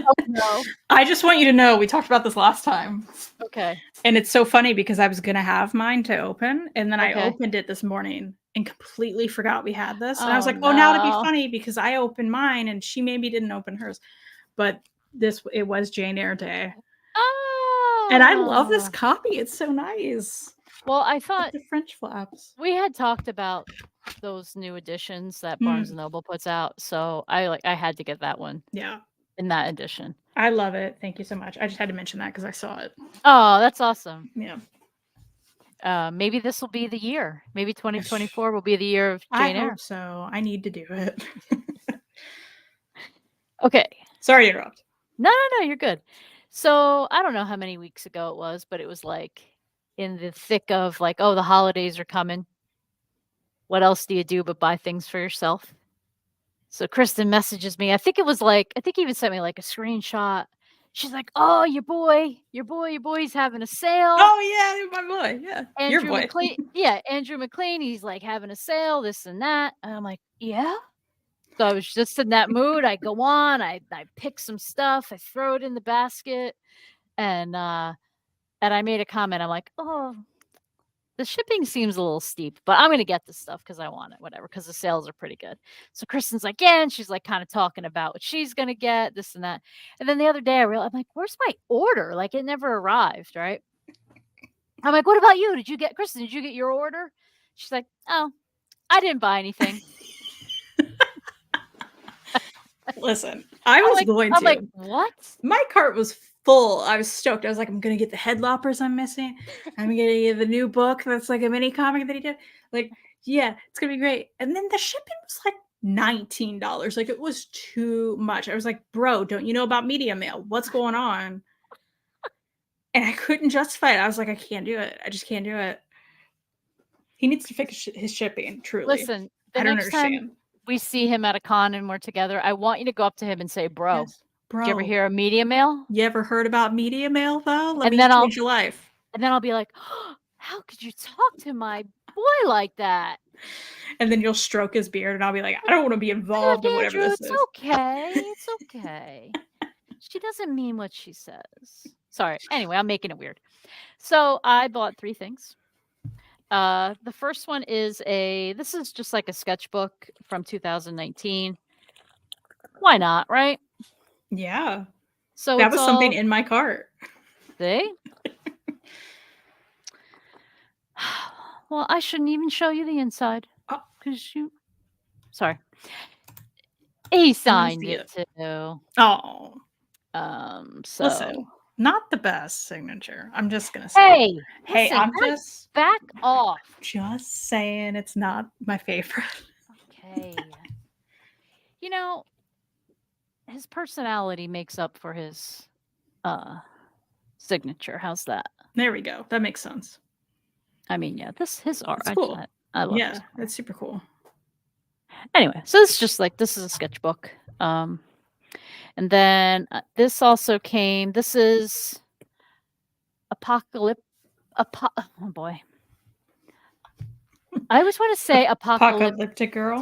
Oh, no. I just want you to know we talked about this last time. Okay. And it's so funny because I was gonna have mine to open, and then I Okay. opened it this morning and completely forgot we had this. And I was Oh, like, "Oh, now it'd be no. funny because I opened mine and she maybe didn't open hers." But it was Jane Eyre Day. And I love this Oh. copy. It's so nice. Well, I With thought the French flaps. we had talked about those new editions that Barnes& Mm, and Noble puts out, so I had to get that one yeah. in that edition. I love it. Thank you so much. I just had to mention that because I saw it. Oh, that's awesome. Yeah. Maybe this will be the year. Maybe 2024 will be the year of I Jane Eyre. hope so. I need to do it. Okay. Sorry to interrupt. No, no, no, you're good. So, I don't know how many weeks ago it was, but it was, like, in the thick of, like, "Oh, the holidays are coming. What else do you do but buy things for yourself?" So, Kristen messages me. I think he even sent me, like, a screenshot. She's like, "Oh, your boy's having a sale. Oh yeah, my boy. Yeah. Your boy. Andrew McLean, he's, like, having a sale, this and that." And I'm like, "Yeah?" So I was just in that mood. I go on, I pick some stuff, I throw it in the basket, and I made a comment. I'm like, "Oh, the shipping seems a little steep, but I'm gonna get this stuff because I want it, whatever, because the sales are pretty good." So Kristen's like, "Yeah," and she's like kind of talking about what she's gonna get, this and that. And then the other day I realized I'm like, "Where's my order?" Like it never arrived, right? I'm like, "What about you? Kristen, did you get your order?" She's like, "Oh, I didn't buy anything." Listen, I was going I'm like, to. "What?" My cart was full. I was stoked. I was like, I'm gonna get the headloppers I'm missing. I'm gonna get the new book that's like a mini comic that he did. Like, yeah, it's gonna be great. And then the shipping was like $19. Like, it was too much. I was like, bro, don't you know about media mail? What's going on? And I couldn't justify it. I was like, I can't do it. I just can't do it. He needs to fix his shipping, truly. Listen, the I don't next time understand. we see him at a con and we're together, I want you to go up to him and say, bro, Yes. did you ever Bro, hear of media mail? you ever heard about media mail, though? Let And me then change your life. And then I'll be like, oh, how could you talk to my boy like that? And then you'll stroke his beard, and I'll be like, I don't want to be involved in whatever Andrew, this it's is. okay. It's okay. She doesn't mean what she says. Sorry. Anyway, I'm making it weird. So I bought 3 things. The first one is this is just like a sketchbook from 2019. Why not, right? Yeah. So that was something in my cart. See? Well, I shouldn't even show you the inside. Because sorry. He signed it too. Oh. So listen, not the best signature. I'm just gonna say. Hey, listen, I'm just back off. Just saying, it's not my favorite. Okay. You know, his personality makes up for his signature. How's that? There we go. That makes sense. I mean, yeah, his art. It's cool. I love Yeah, it's super cool. Anyway, so it's just like this is a sketchbook. And then this also came. This is Apocalypse. Oh boy. I always want to say Apocalyptic Girl,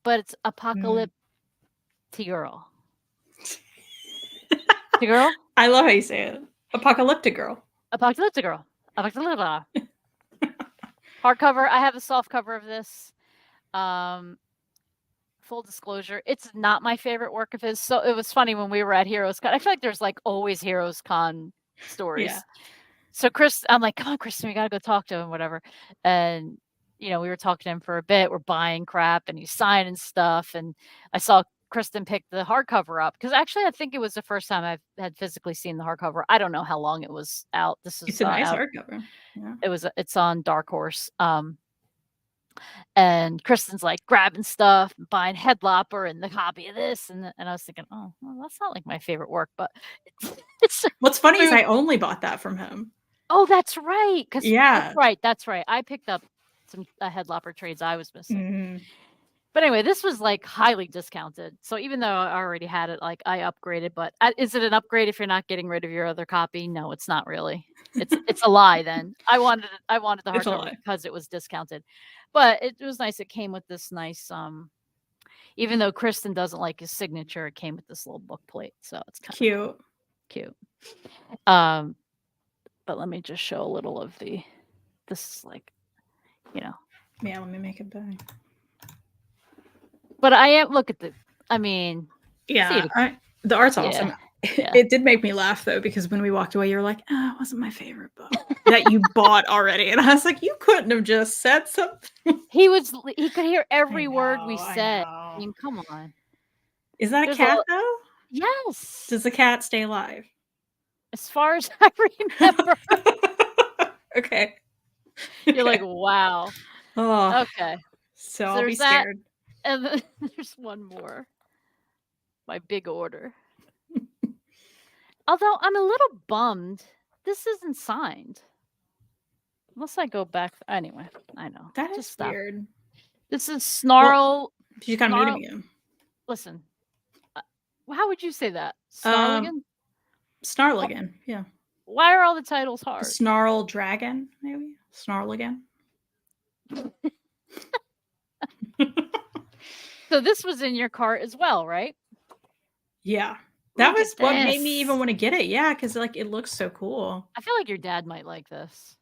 but it's Apocalyptic Girl. The girl? I love how you say it. Apocalyptic Girl. Apocalyptic Girl. Apocalyptic Girl. Hardcover. I have a soft cover of this. Full disclosure, it's not my favorite work of his. So it was funny when we were at Heroes Con. I feel like there's like always Heroes Con stories. Yeah. So I'm like, come on, Kristen, we gotta go talk to him, whatever. And we were talking to him for a bit. We're buying crap and he's signing stuff. And I saw Kristen pick the hardcover up because actually I think it was the first time I've had physically seen the hardcover. I don't know how long it was out. It's a nice hardcover. Yeah. It's on Dark Horse. And Kristen's like grabbing stuff, buying Headlopper and the copy of this, and I was thinking, oh, well, that's not like my favorite work, but it's what's funny is I only bought that from him. Oh, that's right. That's right. I picked up some Headlopper trades I was missing. Mm-hmm. But anyway, this was like highly discounted. So even though I already had it, like I upgraded. But is it an upgrade if you're not getting rid of your other copy? No, it's not really. It's a lie. Then I wanted the hardcover because it was discounted. But it was nice. It came with this nice. Even though Kristen doesn't like his signature, it came with this little book plate. So it's kind of cute. But let me just show a little of this is like, Yeah, let me make it better. But look at the art's awesome. Yeah. It did make me laugh though, because when we walked away, you were like, oh, it wasn't my favorite book that you bought already. And I was like, you couldn't have just said something. He could hear every word we said. I mean, come on. Is that a cat though? Yes. Does the cat stay alive? As far as I remember. Okay. You're like, wow. Oh. Okay. So I'll be scared. And then there's one more. My big order. Although I'm a little bummed. This isn't signed. Unless I go back. Anyway, I know. That is weird. This is Snarl. You got to meet him again. Listen. How would you say that? Snarligan? Snarligan, yeah. Why are all the titles hard? Snarl Dragon, maybe? Snarligan. So this was in your cart as well, right? Yeah. That was what made me even want to get it. Yeah, because like it looks so cool. I feel like your dad might like this.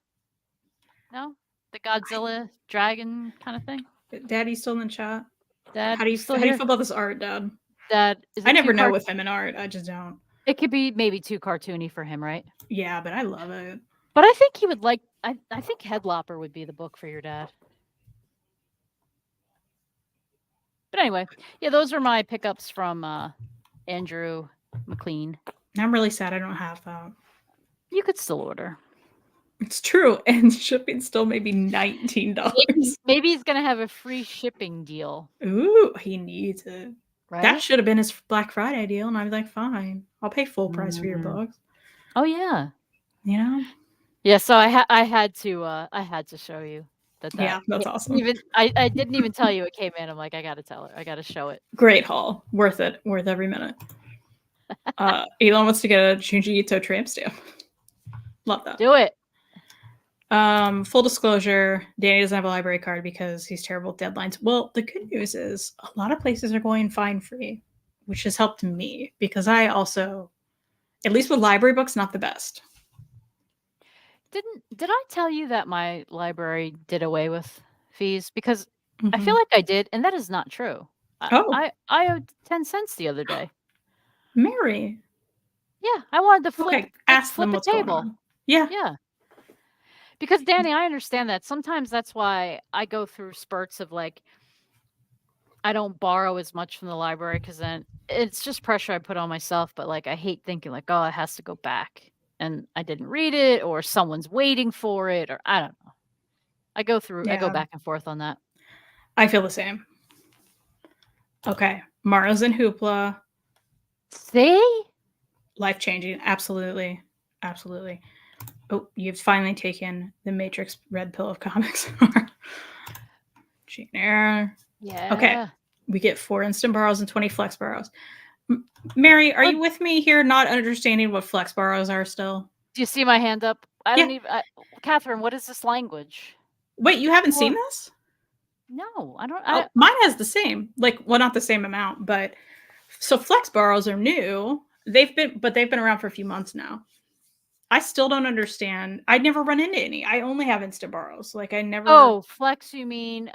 No? The Godzilla dragon kind of thing? Daddy's still in the chat. Dad, how do you feel about this art, Dad? Dad, I never know with him in art. I just don't. It could be maybe too cartoony for him, right? Yeah, but I love it. But I think he would like. I think Headlopper would be the book for your dad. But anyway, yeah, those are my pickups from Andrew McLean. I'm really sad I don't have that. You could still order. It's true, and shipping still maybe $19. Maybe he's gonna have a free shipping deal, Ooh, he needs it. That right? should have been his Black Friday deal, and I'd be like, "Fine, I'll pay full price for your Mhm. books." Oh, yeah. You know? Yeah, so I had to show you that Yeah, that's awesome. even I didn't even tell you it came in. I'm like, "I gotta tell her. I gotta show it." Great haul. Worth it. Worth every minute. Elon wants to get a Junji Ito tramp stamp. Love that. Do it. Full disclosure, Danny doesn't have a library card because he's terrible with deadlines. Well, the good news is a lot of places are going fine free, which has helped me because I also, at least with library books, not the best. Did I tell you that my library did away with fees? Because I feel Mhm. like I did, and that is not true. Oh, I owed 10 cents the other day. Mary. Yeah, I wanted to Okay, ask them flip a what's going table. on. Yeah. Yeah. Because Danny, I understand that. Sometimes that's why I go through spurts of like I don't borrow as much from the library because then it's just pressure I put on myself. But like I hate thinking like, oh, it has to go back and I didn't read it or someone's waiting for it or I don't know. I go Yeah. back and forth on that. I feel the same. Okay. Mara's and Hoopla. See? Life changing. Absolutely. Absolutely. Oh, you've finally taken the Matrix red pill of comics. Jane Eyre. Okay. Yeah. We get 4 instant borrows and 20 flex borrows. Mary, are Good. you with me here not understanding what flex borrows are still? Do you see my hand up? I Yeah. don't even Catherine, what is this language? Wait, you haven't seen Or this? no, I don't Oh, mine has the same. Like, well, not the same amount, but so flex borrows are new. They've been around for a few months now. I still don't understand. I'd never run into any. I only have instant borrows. Like I never Oh, flex you mean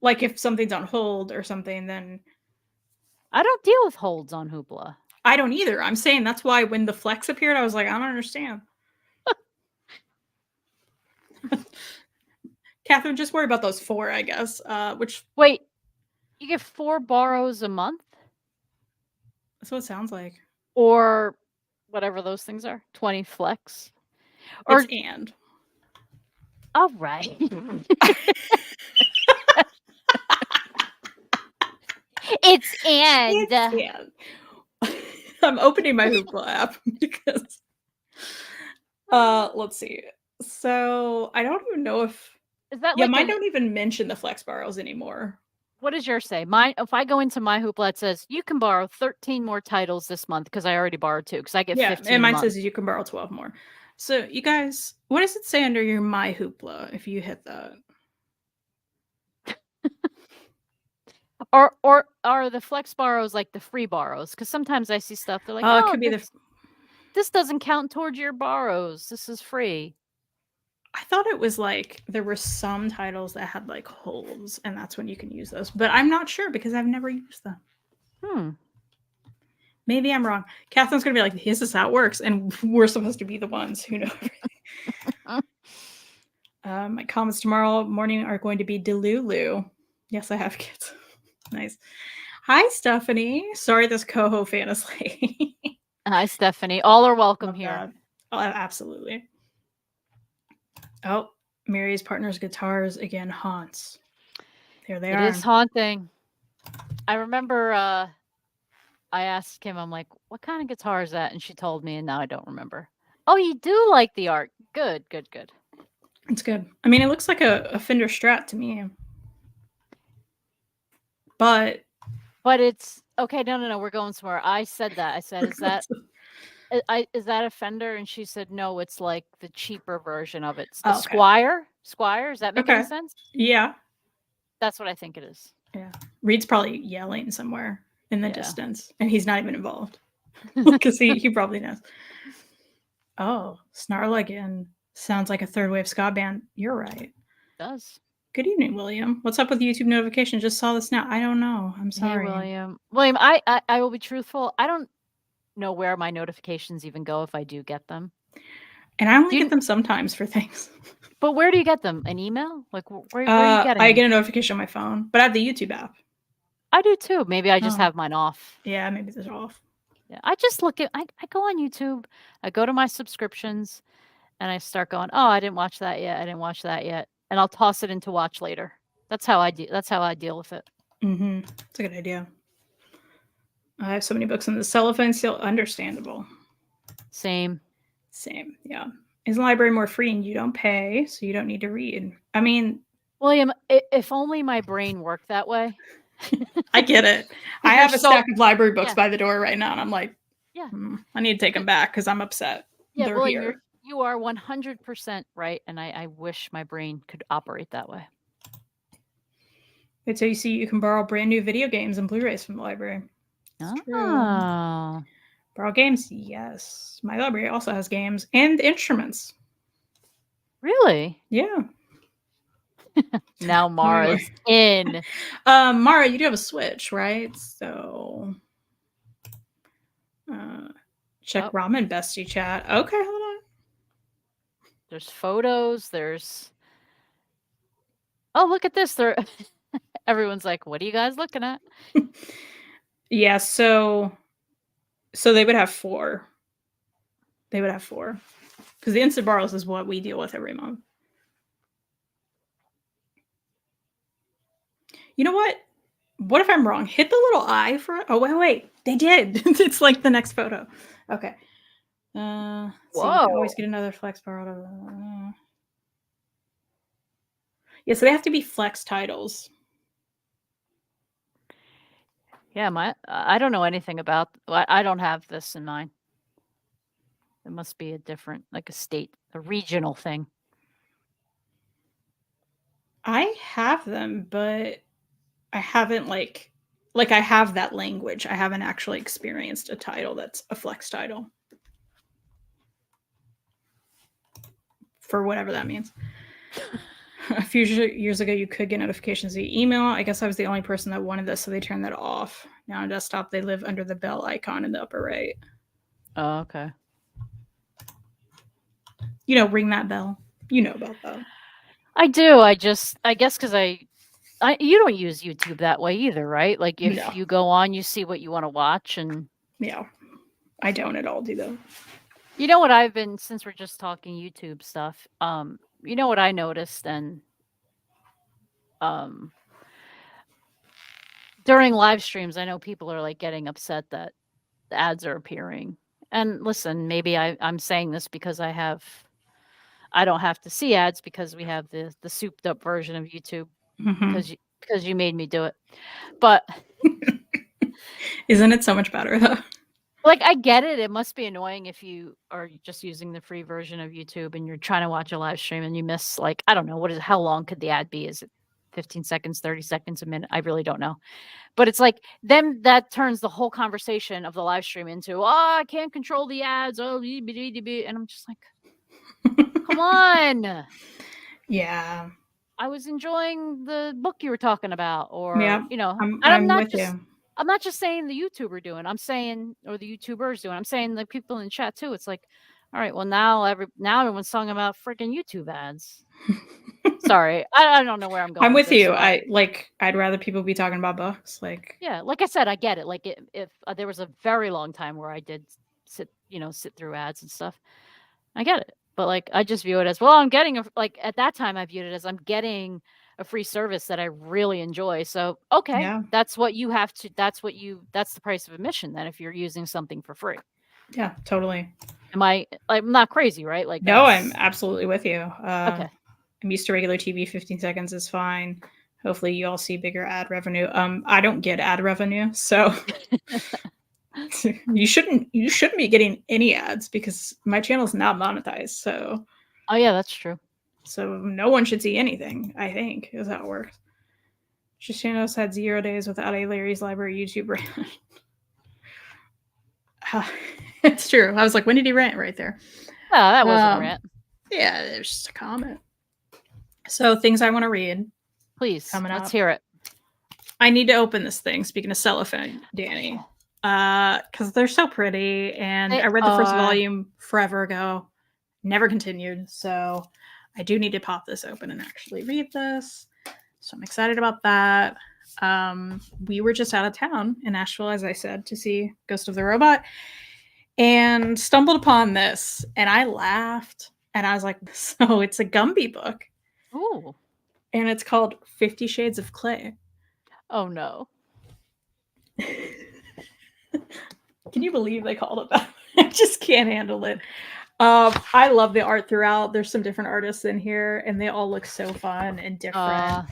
like if something's on hold or something, then I don't deal with holds on Hoopla. I don't either. I'm saying that's why when the flex appeared, I was like, I don't understand. Catherine, just worry about those 4, I guess. Which Wait, you get 4 borrows a month that's what it sounds like. or whatever those things are? 20 flex. It's Or and. all right. It's and It's and. I'm opening my Hoopla app because let's see. So I don't even know if is that yeah, like mine an don't even mention the flex borrows anymore. what does yours say? Mine if I go into my Hoopla, it says you can borrow 13 more titles this month because I already borrowed 2 because I get Yeah, 15 and a mine month. says you can borrow 12 more. So you guys, what does it say under your My Hoopla if you hit that? Or are the flex borrows like the free borrows? Because sometimes I see stuff they're like, Oh, it oh, could be the this doesn't count towards your borrows. This is free. I thought it was like there were some titles that had like holds, and that's when you can use those. But I'm not sure because I've never used them. Hmm. Maybe I'm wrong. Catherine's gonna be like, "This is how it works," and we're supposed to be the ones who know everything. My comments tomorrow morning are going to be Delulu. Yes, I have kids. Nice. Hi, Stephanie. Sorry, this Coho fan is late. Hi, Stephanie. All are welcome Love here. that. Oh, absolutely. Oh, Mary's partner's guitars again haunts. There they are. It is haunting. I remember I asked him, I'm like, what kind of guitar is that? And she told me, and now I don't remember. Oh, you do like the art. Good, good, good. It's good. I mean, it looks like a Fender Strat to me. But it's okay. No. We're going somewhere. I said that. I said, is that a Fender? And she said, no, it's like the cheaper version of it. It's the oh, okay. Squire. Squire. Does that make any Okay. sense? Yeah. That's what I think it is. Yeah. Reed's probably yelling somewhere in the Yeah. distance, and he's not even involved because he probably knows. Oh, Snarl again. Sounds like a third wave ska band. You're right. It does. Good evening, William. What's up with YouTube notifications? Just saw this now. I don't know. I'm sorry. Hey, William. William, I will be truthful. I don't know where my notifications even go if I do get them. And I only get them sometimes for things. But where do you get them? An email? Like where are you getting I them? get a notification on my phone, but I have the YouTube app. I do too. Maybe I just have mine off. Yeah, maybe they're off. Yeah, I just look at I go on YouTube, I go to my subscriptions, and I start going, "Oh, I didn't watch that yet. I didn't watch that yet." And I'll toss it into watch later. That's how I deal with it. It's a good idea. I have so many books in the cellophane seal. Understandable. Same. Yeah. Is the library more free and you don't pay, so you don't need to read? I mean, William, if only my brain worked that way. I get it. I have a stack of library books by the door right now, and I'm like, yeah, I need to take them back because I'm upset. Yeah, They're William, here. you are 100% right, and I wish my brain could operate that way. Wait till you see you can borrow brand new video games and Blu-rays from the library. It's true. Borrow games, yes. My library also has games and instruments. Really? Yeah. Now Mara's in. Mara, you do have a Switch, right? So check Ramen Bestie chat. Okay, hold on. There's photos. There's. Oh, look at this. Everyone's like, "What are you guys looking at?" Yeah, so they would have 4. They would have 4. Because the instant borrows is what we deal with every month. You know what? What if I'm wrong? Hit the little eye for it. Oh, wait. They did. It's like the next photo. Okay. So you can always get another flex borrowed. Yeah, so they have to be flex titles. Yeah, I don't know anything about. I don't have this in mind. It must be a different, like a regional thing. I have them, but I haven't like I have that language. I haven't actually experienced a title that's a flex title. For whatever that means. A few years ago, you could get notifications via email. I guess I was the only person that wanted this, so they turned that off. Now on desktop, they live under the bell icon in the upper right. Oh, okay. You know, ring that bell. You know about that. I do. I guess because you don't use YouTube that way either, right? Like if you go on, you see what you want to watch, and yeah, I don't at all do that. You know what since we're just talking YouTube stuff, you know what I noticed, and during live streams, I know people are like getting upset that the ads are appearing. And listen, maybe I'm saying this because I don't have to see ads because we have the souped up version of YouTube because you made me do it. But isn't it so much better though? Like, I get it. It must be annoying if you are just using the free version of YouTube and you're trying to watch a live stream and you miss, like, I don't know, how long could the ad be? Is it 15 seconds, 30 seconds, a minute? I really don't know. But it's like, then that turns the whole conversation of the live stream into, oh, I can't control the ads. Oh, and I'm just like, come on. Yeah. I was enjoying the book you were talking about, or, you know, I'm with you. I'm not just saying the YouTuber doing, I'm saying, or the YouTubers doing, I'm saying the people in chat too. It's like, all right, well now everyone's talking about freaking YouTube ads. Sorry, I don't know where I'm going. I'm with you. I'd rather people be talking about books. Like, yeah, like I said, I get it. Like if there was a very long time where I did sit through ads and stuff, I get it. But like, I just view it as, well, I'm getting at that time I viewed it as I'm getting a free service that I really enjoy. So, okay, that's what you have to, that's the price of admission then if you're using something for free. Yeah, totally. I'm not crazy, right? Like, no, I'm absolutely with you. Okay. I'm used to regular TV. 15 seconds is fine. Hopefully you all see bigger ad revenue. I don't get ad revenue, so you shouldn't be getting any ads because my channel's not monetized. So, oh yeah, that's true. So no one should see anything, I think, is how it works. Shishanos had 0 days without a Larry's Library YouTube rant. It's true. I was like, when did he rant right there? Oh, that wasn't a rant. Yeah, it was just a comment. So things I want to read. Please, let's hear it. I need to open this thing, speaking of cellophane, Danny. Because they're so pretty. And I read the first volume forever ago. Never continued. So I do need to pop this open and actually read this. So I'm excited about that. We were just out of town in Nashville, as I said, to see Ghost of the Robot and stumbled upon this. And I laughed And I was like, so it's a Gumby book. Ooh. And it's called 50 Shades of Clay. Oh no. Can you believe they called it that? I just can't handle it. I love the art throughout. There's some different artists in here, and they all look so fun and different.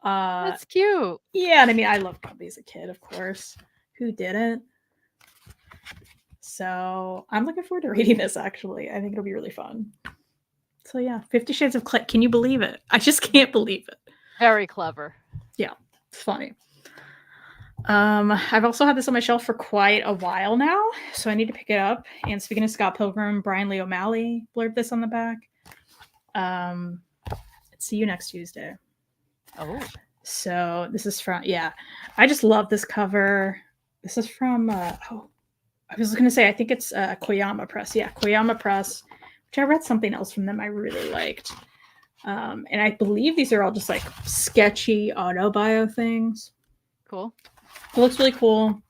That's cute. Yeah, and I mean, I loved Gumby as a kid, of course. Who didn't? So I'm looking forward to reading this, actually. I think it'll be really fun. So yeah, 50 Shades of Clay. Can you believe it? I just can't believe it. Very clever. Yeah, it's funny. I've also had this on my shelf for quite a while now, so I need to pick it up. And speaking of Scott Pilgrim, Brian Lee O'Malley blurbed this on the back. See you next Tuesday. Oh. So this is from, yeah, I just love this cover. This is from, I was going to say, I think it's Koyama Press. Yeah, Koyama Press, which I read something else from them I really liked. And I believe these are all just like sketchy autobio things. Cool. It looks really cool.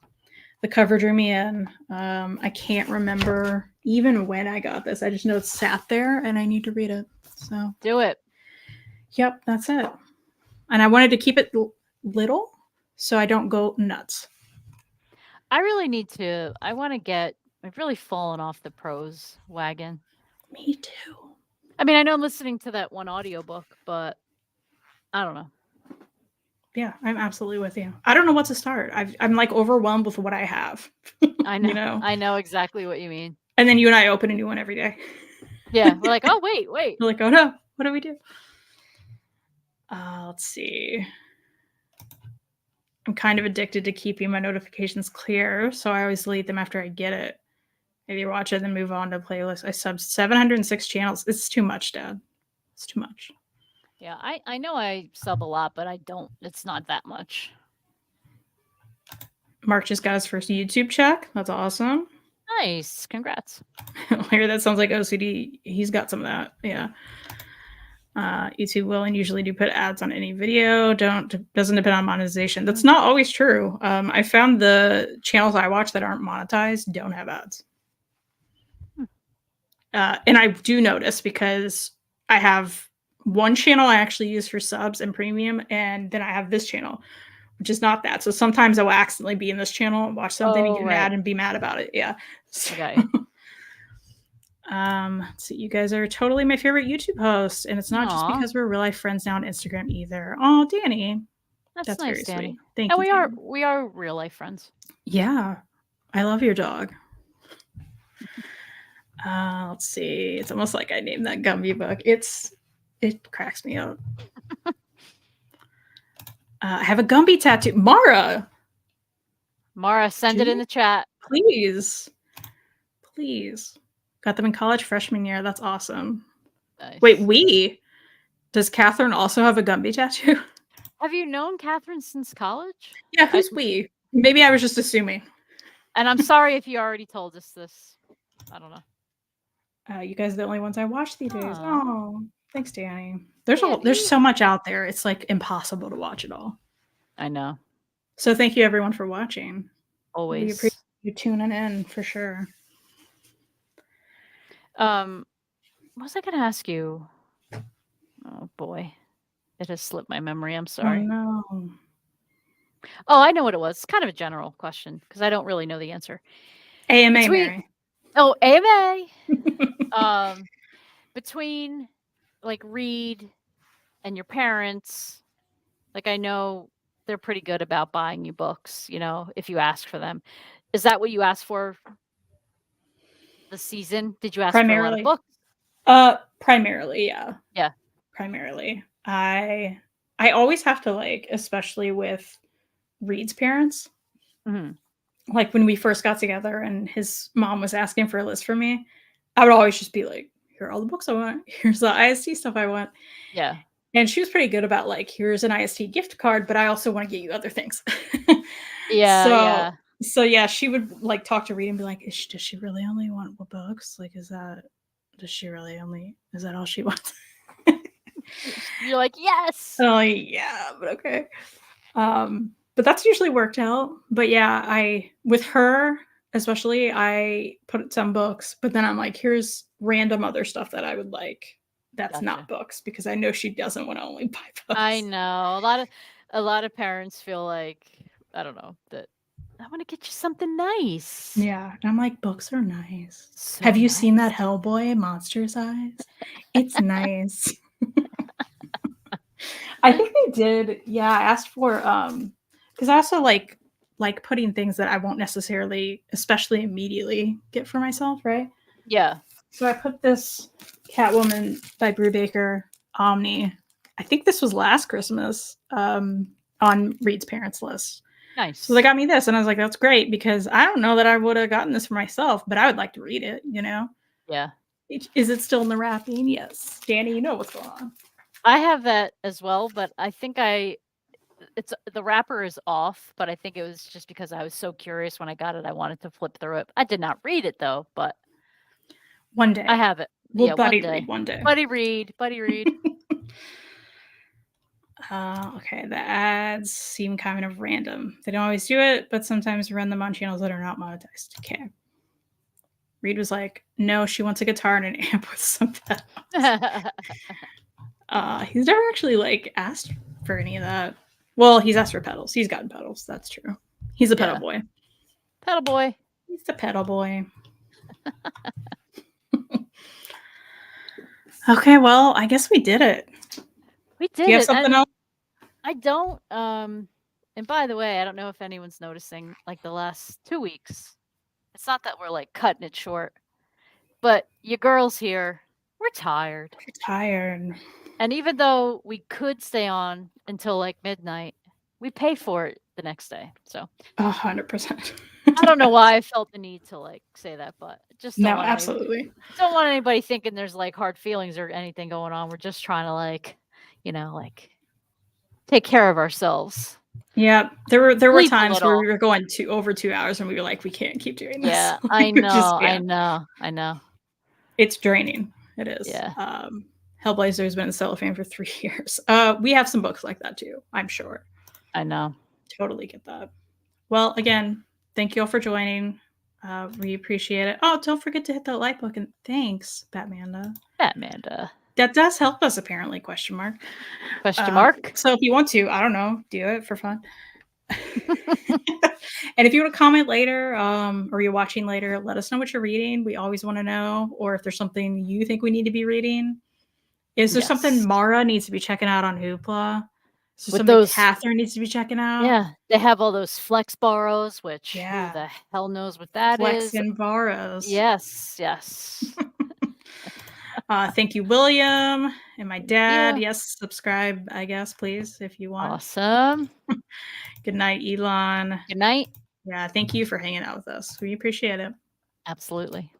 The cover drew me in. I can't remember even when I got this. I just know it's sat there and I need to read it. So do it. Yep, that's it. And I wanted to keep it little so I don't go nuts. I really need to. I've really fallen off the prose wagon. Me too. I mean, I know I'm listening to that one audiobook, but I don't know. Yeah, I'm absolutely with you. I don't know what to start. I'm like overwhelmed with what I have. I know. I know exactly what you mean. And then you and I open a new one every day. Yeah, we're like, oh, wait. We're like, oh no, what do we do? Let's see. I'm kind of addicted to keeping my notifications clear, so I always delete them after I get it. Maybe watch it, then move on to playlist. I sub 706 channels. It's too much, Dad. It's too much. Yeah, I know I sub a lot, but I don't. It's not that much. Mark just got his first YouTube check. That's awesome. Nice. Congrats. I hear that sounds like OCD. He's got some of that. Yeah. YouTube will and usually do put ads on any video. Doesn't depend on monetization. That's not always true. I found the channels I watch that aren't monetized don't have ads. And I do notice because I have one channel I actually use for subs and premium, and then I have this channel, which is not that. So sometimes I will accidentally be in this channel and watch something and get an ad and be mad about it. Yeah. Okay. So you guys are totally my favorite YouTube host, and it's not just because we're real life friends now on Instagram either. Oh, Danny, that's nice, very Danny. Sweet. Thank you. And we are real life friends. Yeah, I love your dog. Let's see. It's almost like I named that Gumby book. It cracks me up. I have a Gumby tattoo. Mara, send it in the chat, please. Got them in college freshman year. That's awesome. Nice. Wait, does Catherine also have a Gumby tattoo? Have you known Catherine since college? Yeah, who's we? Maybe I was just assuming. And I'm sorry if you already told us this. I don't know. You guys are the only ones I watch these days. Oh, thanks, Danny. There's so much out there. It's like impossible to watch it all. I know. So thank you everyone for watching. Always. We appreciate you tuning in for sure. What was I going to ask you? Oh boy, it has slipped my memory. I'm sorry. Oh no. Oh, I know what it was. It's kind of a general question because I don't really know the answer. AMA, Mary. Oh, AMA. Between like Reed and your parents, like I know they're pretty good about buying you books, you know, if you ask for them. Is that what you asked for this season? Did you ask for a lot of books? Primarily, yeah. Yeah. Primarily. I always have to, like, especially with Reed's parents. Mm-hmm. Like when we first got together and his mom was asking for a list for me, I would always just be like, here are all the books I want. Here's the IST stuff I want. Yeah. And she was pretty good about like, here's an IST gift card, but I also want to get you other things. Yeah. So yeah, she would like talk to Reed and be like, does she really only want books? Like, is that all she wants? You're like, yes. Oh yeah, but okay. But that's usually worked out. But yeah, with her especially, I put some books, but then I'm like, here's random other stuff that I would like that's Gotcha. not books, because I know she doesn't want to only buy books. I know. A lot of parents feel like, I don't know, that I want to get you something nice. Yeah, and I'm like, books are nice. So Have you seen that nice. Hellboy Monster's Eyes? It's nice. I think they did. Yeah, I asked for because I also like putting things that I won't necessarily, especially immediately, get for myself, right? Yeah. So I put this Catwoman by Brubaker Omni. I think this was last Christmas on Reed's parents' list. Nice. So they got me this, and I was like, that's great, because I don't know that I would have gotten this for myself, but I would like to read it, you know? Yeah. Is it still in the wrapping? Yes. Danny, you know what's going on. I have that as well, but I think it's the wrapper is off, but I think it was just because I was so curious when I got it. I wanted to flip through it. I did not read it though, but One day. I have it. We'll Yeah, buddy one day. read one day. Buddy read. Okay, the ads seem kind of random. They don't always do it, but sometimes run them on channels that are not monetized. Okay. Reed was like, no, she wants a guitar and an amp with some pedals. He's never actually like asked for any of that. Well, he's asked for pedals. He's gotten pedals. That's true. He's a pedal boy. Pedal boy. He's the pedal boy. Okay, well, I guess we did it. We did Do you have it. something else? I don't. And by the way, I don't know if anyone's noticing, like the last 2 weeks, it's not that we're like cutting it short, but you girls here, we're tired. We're tired. And even though we could stay on until like midnight, we pay for it the next day. So 100%. I don't know why I felt the need to like say that, but just no, absolutely. Don't want anybody thinking there's like hard feelings or anything going on. We're just trying to like, like take care of ourselves. Yeah, there were times where we were going over 2 hours and we were like, we can't keep doing this. Yeah, I know. It's draining. It is. Yeah. Hellblazer has been in cellophane for 3 years. We have some books like that too, I'm sure. I know. Totally get that. Well, again, thank you all for joining. We appreciate it. Oh, don't forget to hit that like button. Thanks, Batmanda. That does help us, apparently, question mark. So if you want to, I don't know, do it for fun. And if you want to comment later, or you're watching later, let us know what you're reading. We always want to know. Or if there's something you think we need to be reading. Is there something Mara needs to be checking out on Hoopla? Is there something Catherine needs to be checking out? Yeah, they have all those flex borrows, which who the hell knows what that is? Flex and borrows. Yes. Thank you, William, and my dad. Yes, subscribe, I guess, please, if you want. Awesome. Good night, Elon. Good night. Yeah, thank you for hanging out with us. We appreciate it. Absolutely.